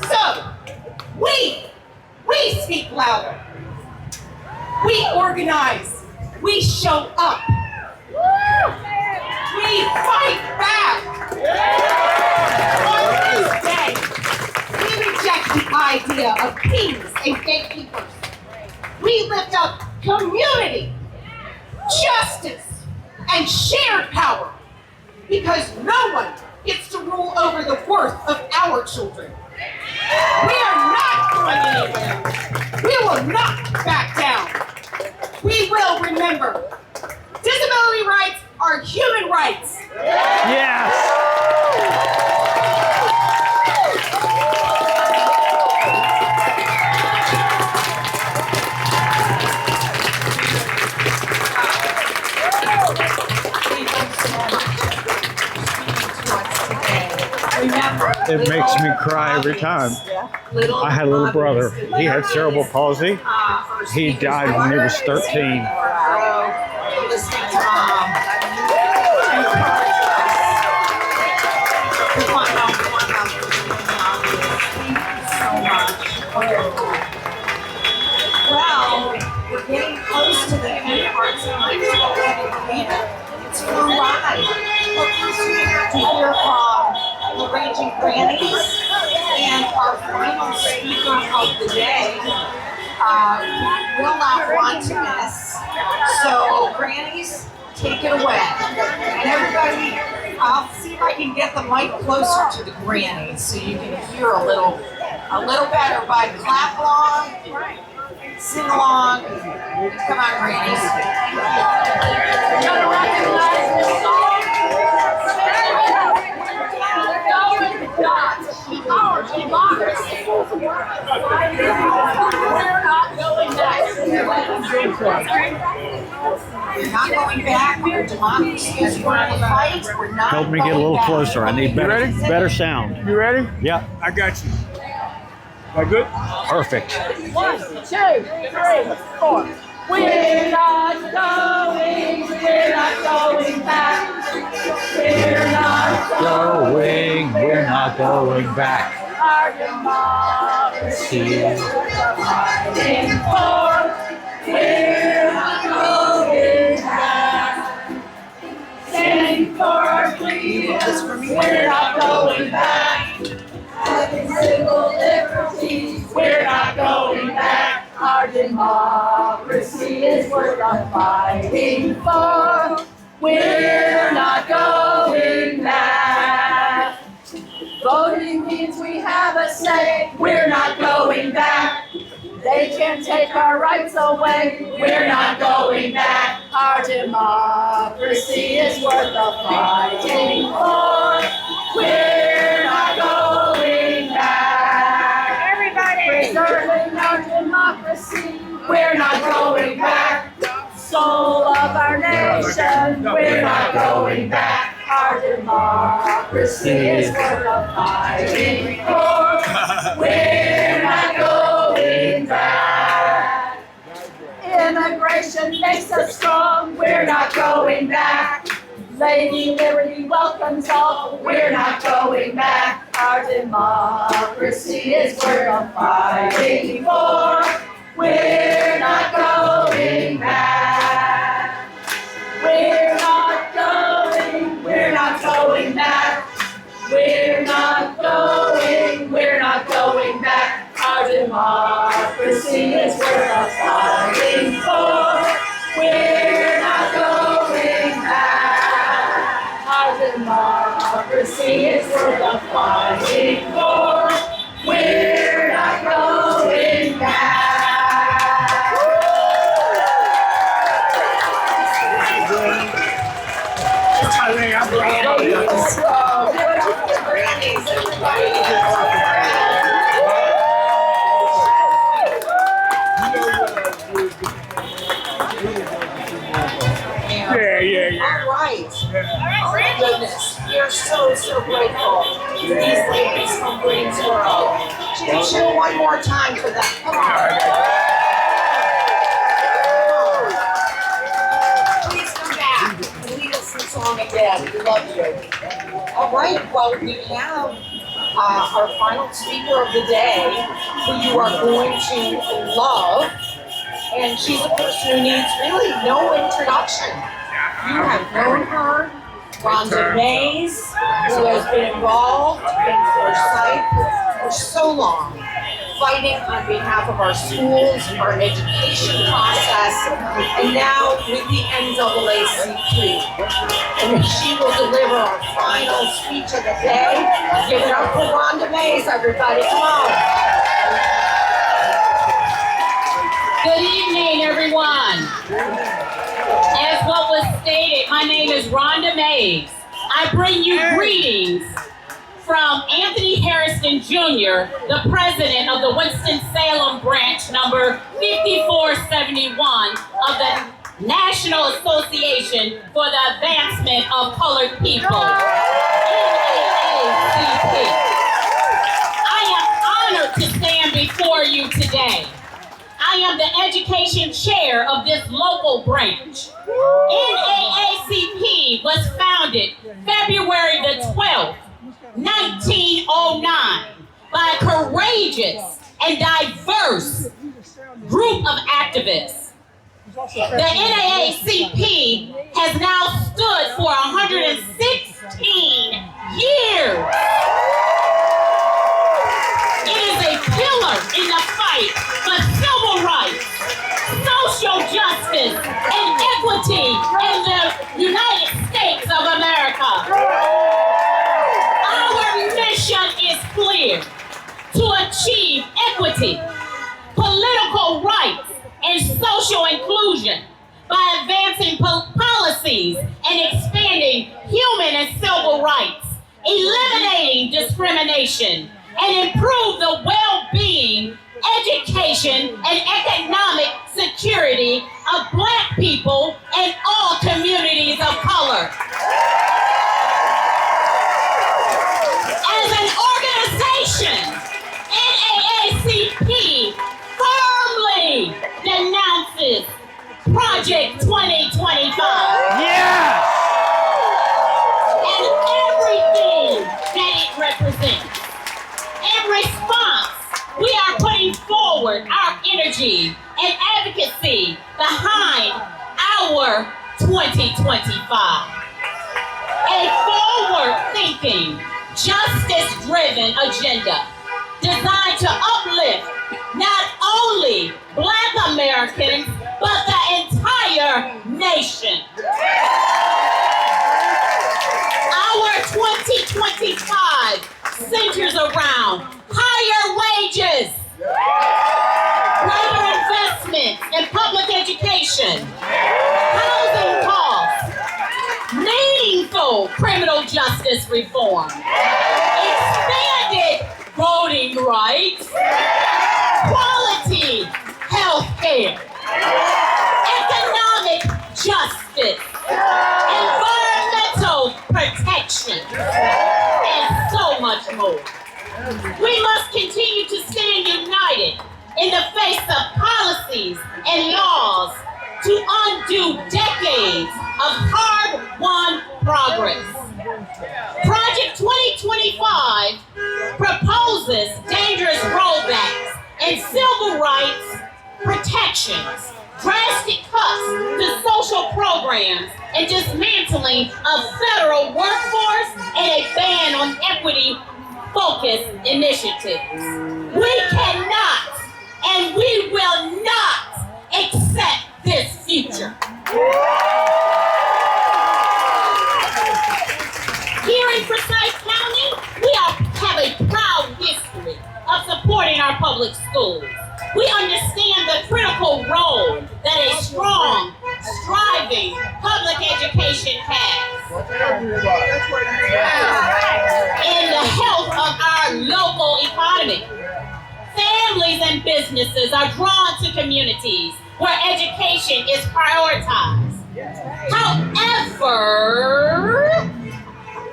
So, we speak louder. We organize. We show up. We fight back. On this day, we reject the idea of kings and gatekeepers. We lift up community, justice, and shared power. Because no one gets to rule over the worth of our children. We are not going anywhere. We will not back down. We will remember. Disability rights are human rights. Yes. It makes me cry every time. I had a little brother. He had cerebral palsy. He died when he was 13. Well, we're getting close to the end of our time. It's flew by. But first we have to hear from the Raging Grannies and our final speaker of the day will not want to miss. So, Grannies, take it away. And everybody, I'll see if I can get the mic closer to the Grannies so you can hear a little better. But clap along, sing along. Come on, Grannies. You gotta recognize this song. Our democracy. We're not going back. We're not going back. Our democracy is going to fight. We're not Help me get a little closer. I need better sound. You ready? Yeah. I got you. That good? Perfect. 1, 2, 3, 4. We're not going back. We're not going back. Our democracy is fighting for. We're not going back. Standing for our freedoms. We're not going back. Having civil liberties. We're not going back. Our democracy is worth fighting for. We're not going back. Voting means we have a say. We're not going back. They can't take our rights away. We're not going back. Our democracy is worth fighting for. We're not going back. Everybody, preserving our democracy. We're not going back. Soul of our nation. We're not going back. Our democracy is worth fighting for. We're not going back. Immigration makes us strong. We're not going back. Lady Liberty welcomes all. We're not going back. Our democracy is worth fighting for. We're not going back. We're not going back. We're not going back. Our democracy is worth fighting for. We're not going back. Our democracy is worth fighting for. We're not going back. All right. Oh my goodness. We are so grateful to these ladies from Greensboro. Cheer one more time for them. Come on. Please come back and lead us in song again. We love you. All right. Well, we have our final speaker of the day, who you are going to love. And she's a person who needs really no introduction. You have known her, Rhonda Mays, who has been involved in Foresight for so long. fighting on behalf of our schools, our education process, and now with the NAACP. And she will deliver our final speech of the day. Give it up for Rhonda, everybody. Come on. Good evening, everyone. As what was stated, my name is Rhonda Mays. I bring you greetings from Anthony Harrison Jr., the president of the Winston-Salem branch number 5471 of the National Association for the Advancement of Colored People, NAACP. I am honored to stand before you today. I am the education chair of this local branch. NAACP was founded February the 12th, 1909 by a courageous and diverse group of activists. The NAACP has now stood for 116 years. It is a pillar in the fight for civil rights, social justice, and equity in the United States of America. Our mission is clear: to achieve equity, political rights, and social inclusion by advancing policies and expanding human and civil rights, eliminating discrimination, and improve the well-being, education, and economic security of Black people and all communities of color. As an organization, NAACP firmly denounces Project 2025. Yes! And everything that it represents. In response, we are putting forward our energy and advocacy behind our 2025. A forward-thinking, justice-driven agenda designed to uplift not only Black Americans, but the entire nation. Our 2025 centers around higher wages, greater investments in public education, housing costs, meaningful criminal justice reform, expanded voting rights, quality health care, economic justice, environmental protection, and so much more. We must continue to stand united in the face of policies and laws to undo decades of hard-won progress. Project 2025 proposes dangerous rollbacks and civil rights protections, drastic cuts to social programs, and dismantling of federal workforce, and a ban on equity-focused initiatives. We cannot and we will not accept this future. Here in Forsyth County, we have a proud history of supporting our public schools. We understand the critical role that a strong, striving public education has in the health of our local economy. Families and businesses are drawn to communities where education is prioritized. However,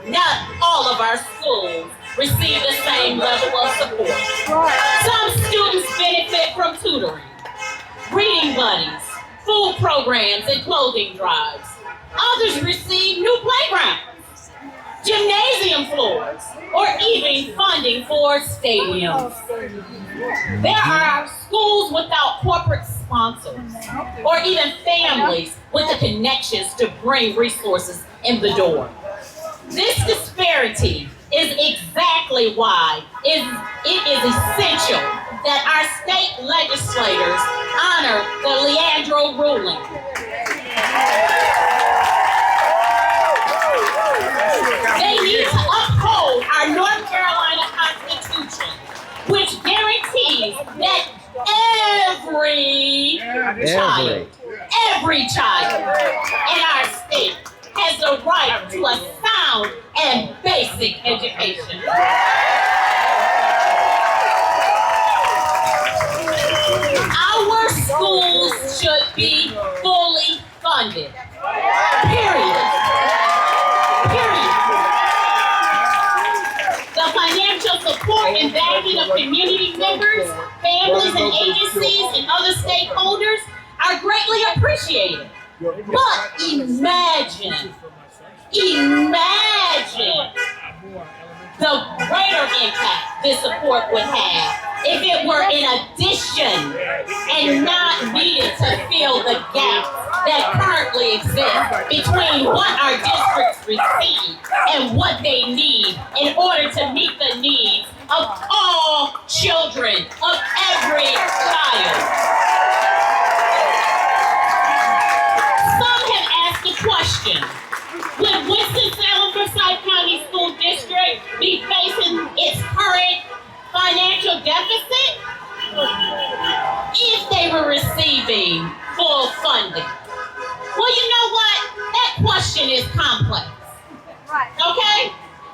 not all of our schools receive the same level of support. Some students benefit from tutoring, reading buddies, food programs, and clothing drives. Others receive new playgrounds, gymnasium floors, or even funding for stadiums. There are schools without corporate sponsors, or even families with the connections to bring resources in the door. This disparity is exactly why it is essential that our state legislators honor the Leandro ruling. They need to uphold our North Carolina Constitution, which guarantees that every child in our state has the right to a sound and basic education. Our schools should be fully funded. Period. The financial support and backing of community members, families and agencies, and other stakeholders are greatly appreciated. But imagine the greater impact this support would have if it were in addition and not needed to fill the gaps that currently exist between what our districts receive and what they need in order to meet the needs of all children, of every child. Some have asked the question, would Winston-Salem Forsyth County School District be facing its current financial deficit if they were receiving full funding? Well, you know what? That question is complex. Okay?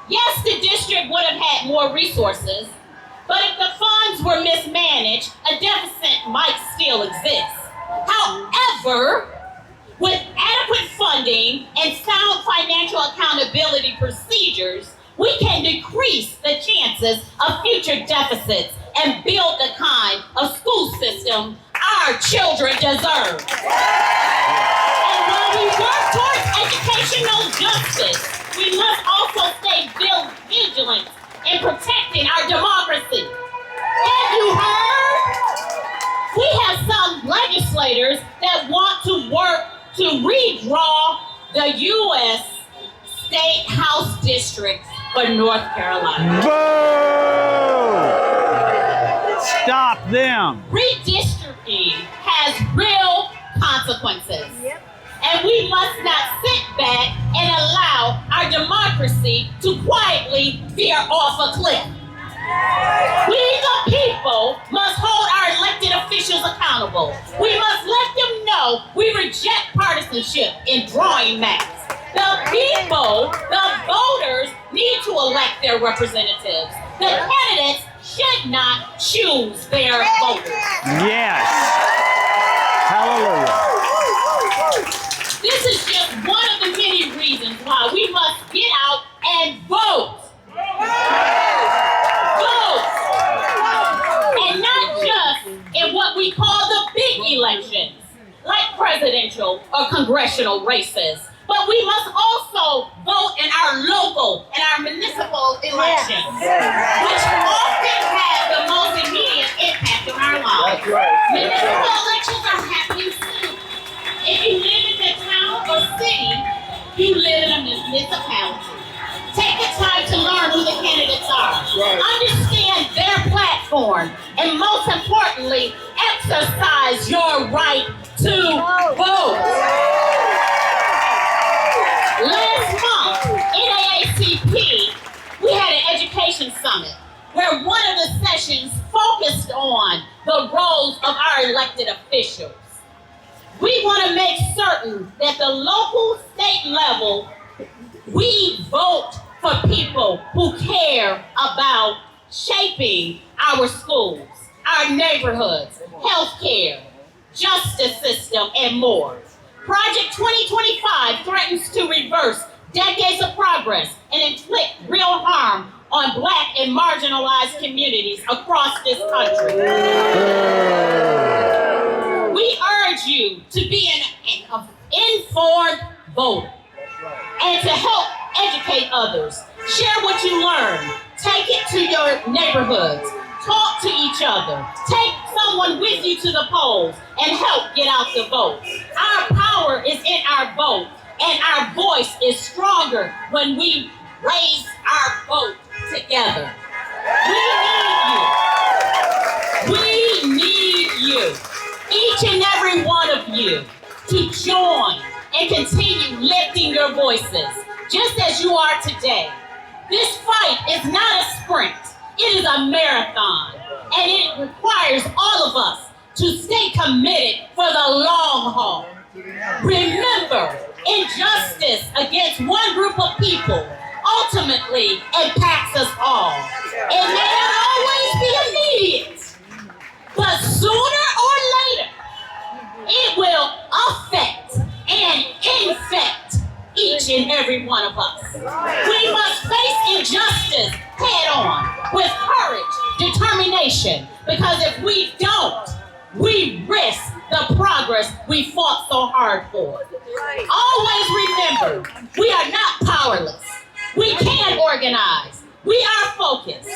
Yes, the district would have had more resources, but if the funds were mismanaged, a deficit might still exist. However, with adequate funding and sound financial accountability procedures, we can decrease the chances of future deficits and build the kind of school system our children deserve. And while we work towards educational justice, we must also stay vigilant in protecting our democracy. Have you heard? We have some legislators that want to work to redraw the U.S. State House districts for North Carolina. Boo! Stop them. Redistricting has real consequences. And we must not sit back and allow our democracy to quietly veer off a cliff. We the people must hold our elected officials accountable. We must let them know we reject partisanship in drawing maps. The people, the voters, need to elect their representatives. The candidates should not choose their voters. Yes. Hallelujah. This is just one of the many reasons why we must get out and vote. Vote. And not just in what we call the big elections, like presidential or congressional races, but we must also vote in our local and our municipal elections, which often have the most immediate impact on our lives. Municipal elections are happening soon. If you live in the town or city, you live in a municipality. Take the time to learn who the candidates are. Understand their platform. And most importantly, exercise your right to vote. Last month, NAACP, we had an education summit where one of the sessions focused on the roles of our elected officials. We want to make certain that the local, state level, we vote for people who care about shaping our schools, our neighborhoods, healthcare, justice system, and more. Project 2025 threatens to reverse decades of progress and inflict real harm on Black and marginalized communities across this country. We urge you to be an informed voter and to help educate others. Share what you learn. Take it to your neighborhoods. Talk to each other. Take someone with you to the polls and help get out the vote. Our power is in our vote, and our voice is stronger when we raise our vote together. We need you. We each and every one of you to join and continue lifting your voices, just as you are today. This fight is not a sprint, it is a marathon, and it requires all of us to stay committed for the long haul. Remember, injustice against one group of people ultimately impacts us all. It may not always be immediate, but sooner or later, it will affect and infect each and every one of us. We must face injustice head on with courage, determination, because if we don't, we risk the progress we fought so hard for. Always remember, we are not powerless. We can organize. We are focused,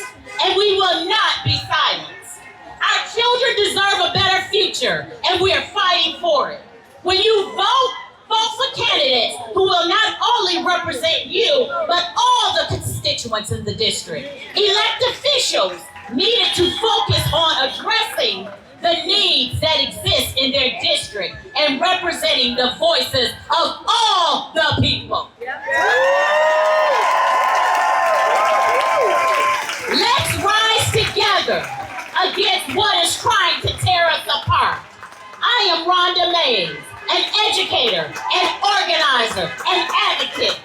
and we will not be silenced. Our children deserve a better future, and we are fighting for it. When you vote for candidates who will not only represent you, but all the constituents in the district. Elect officials needed to focus on addressing the needs that exist in their district and representing the voices of all the people. Let's rise together against what is trying to tear us apart. I am Rhonda Mays, an educator, an organizer, an advocate.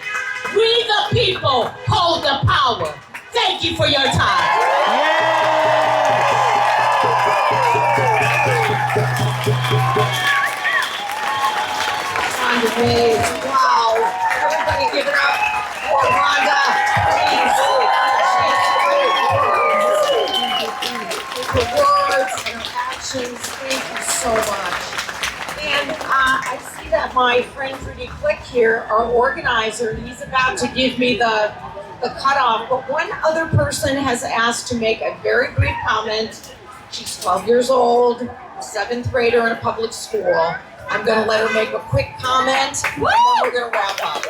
We the people hold the power. Thank you for your time. Rhonda Mays, wow. Everybody give it up for Rhonda Mays. Her words and her actions, thank you so much. And I see that my friend Rudy Click here, our organizer, he's about to give me the cutoff, but one other person has asked to make a very brief comment. She's 12 years old, a 7th grader in a public school. I'm going to let her make a quick comment, and then we're going to wrap up.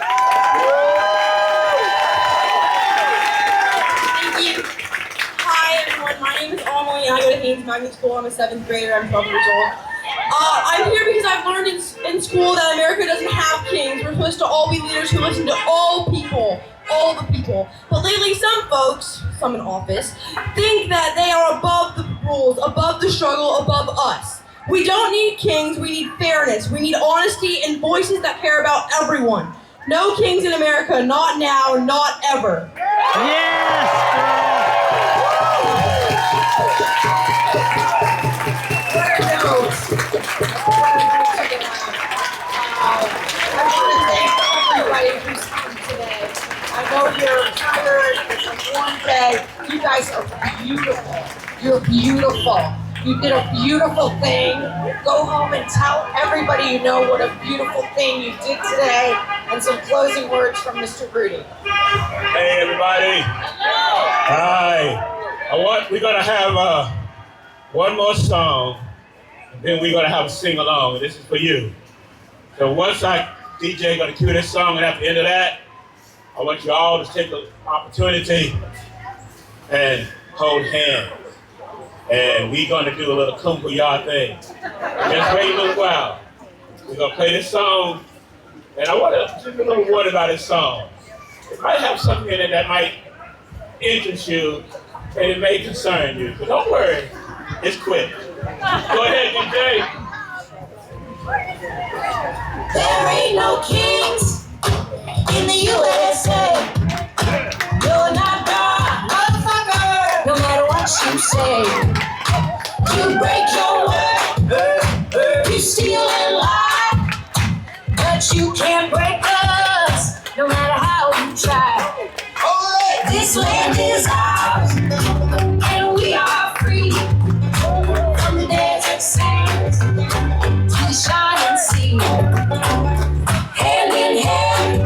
Thank you. Hi, everyone. My name is Omie, and I go to Haynes Magnet School. I'm a 7th grader. I'm 12 years old. I'm here because I've learned in school that America doesn't have kings. We're supposed to all be leaders who listen to all people. All the people. But lately some folks, some in office, think that they are above the rules, above the struggle, above us. We don't need kings, we need fairness. We need honesty and voices that care about everyone. No kings in America, not now, not ever. Yes! What are those? I want to thank everybody who's come today. I know you're tired, it's a warm day. You guys are beautiful. You're beautiful. You did a beautiful thing. Go home and tell everybody you know what a beautiful thing you did today. And some closing words from Mr. Rudy. Hey, everybody. Hi. We're going to have one more song, and then we're going to have a sing-along. This is for you. So once DJ going to cue this song, and at the end of that, I want you all to take the opportunity and hold hands. And we're going to do a little kumbaya thing. Just wait a little while. We're going to play this song. And I want to give you a little word about this song. It might have something in it that might interest you, and it may concern you. But don't worry, it's quick. Go ahead, DJ. There ain't no kings in the USA. You're not God, motherfucker, no matter what you say. You break your word, you steal and lie, but you can't break us, no matter how you try. This land is ours, and we are free, from the desert sands to the shining sea. Hand in hand,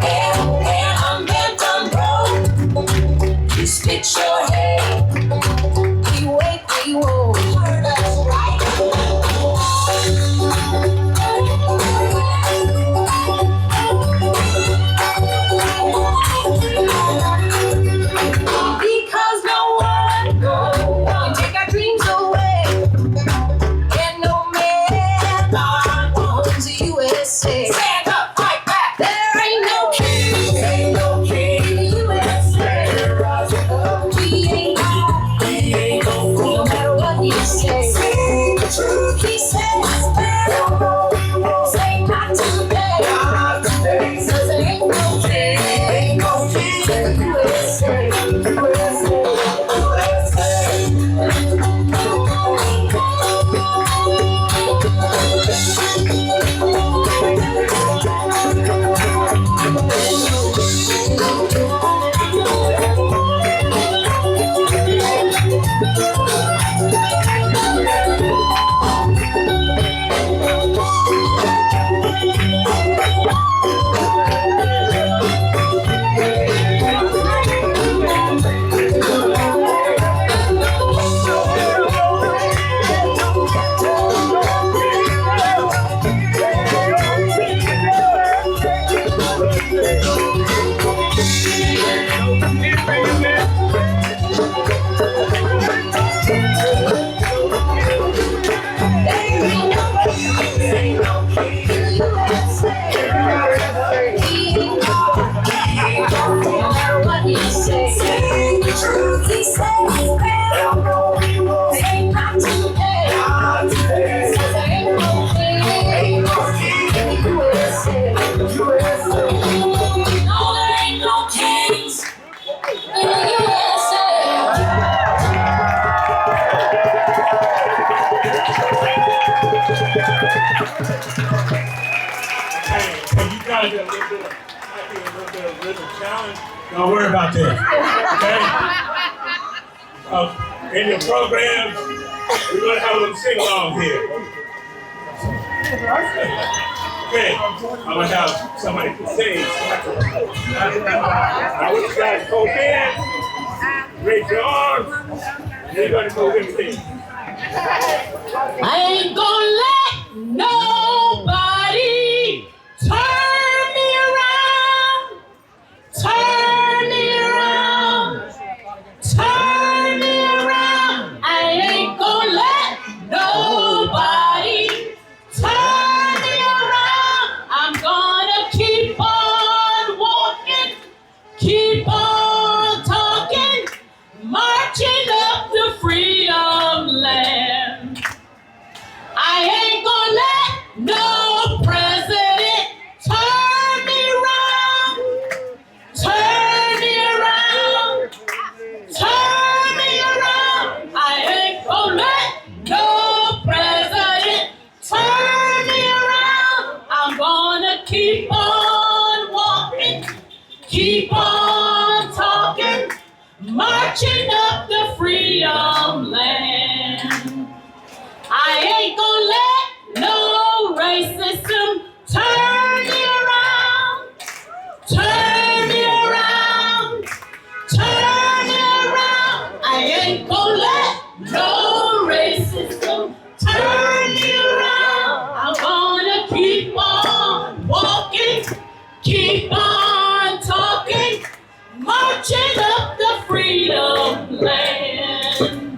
unbent, unbroke. You spit your head, we wake, we woke. That's right. Because no one might be a little bit of rhythm challenge. Don't worry about that. Okay? In your program, we're going to have a little sing-along here. Okay, I'm going to have somebody sing. I want you guys to hold hands, raise your arms, and you're going to go with me. I ain't gonna let nobody turn me around, turn me around, turn me around. I ain't gonna let nobody turn me around. I'm gonna keep on walking, keep on talking, marching up the freedom land. I ain't gonna let no president turn me around, turn me around, turn me around. I ain't gonna let no president turn me around. I'm gonna keep on walking, keep on talking, marching up the freedom land. I ain't gonna let no racism turn me around, turn me around, turn me around. I ain't gonna let no racism turn me around. I'm gonna keep on walking, keep on talking, marching up the freedom land.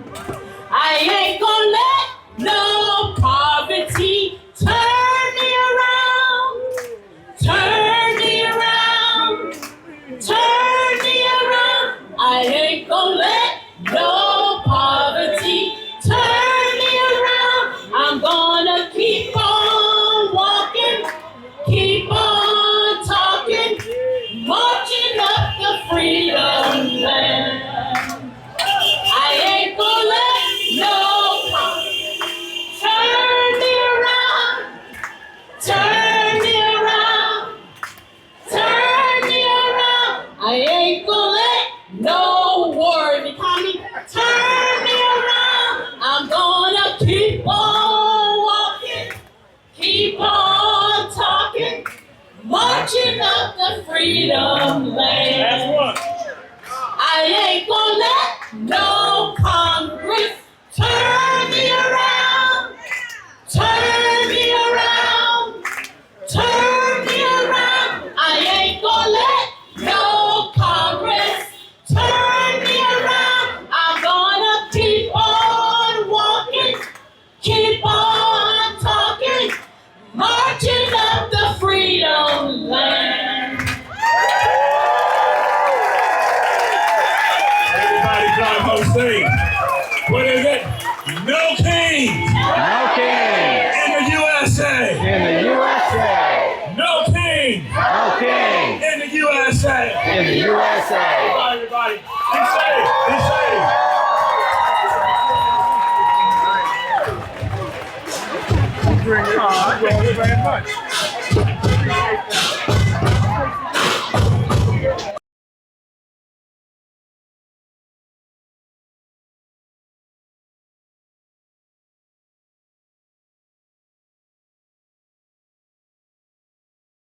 I ain't gonna let no poverty turn me around, turn me around, turn me around. I ain't gonna let no poverty turn me around. I'm gonna keep on walking, keep on talking, marching up the freedom land. I ain't gonna let no turn me around, turn me around, turn me around. I ain't gonna let no war in the economy turn me around. I'm gonna keep on walking, keep on talking, marching up the freedom land. Last one. I ain't gonna let no Congress turn me around, turn me around, turn me around. I ain't gonna let no Congress turn me around. I'm gonna keep on walking, keep on talking, marching up the freedom land. Everybody drive home safe. What is it? No kings. No kings In the USA. in the USA. No kings No kings in the USA. in the USA. Everybody, be safe. Be safe. Thank you very much.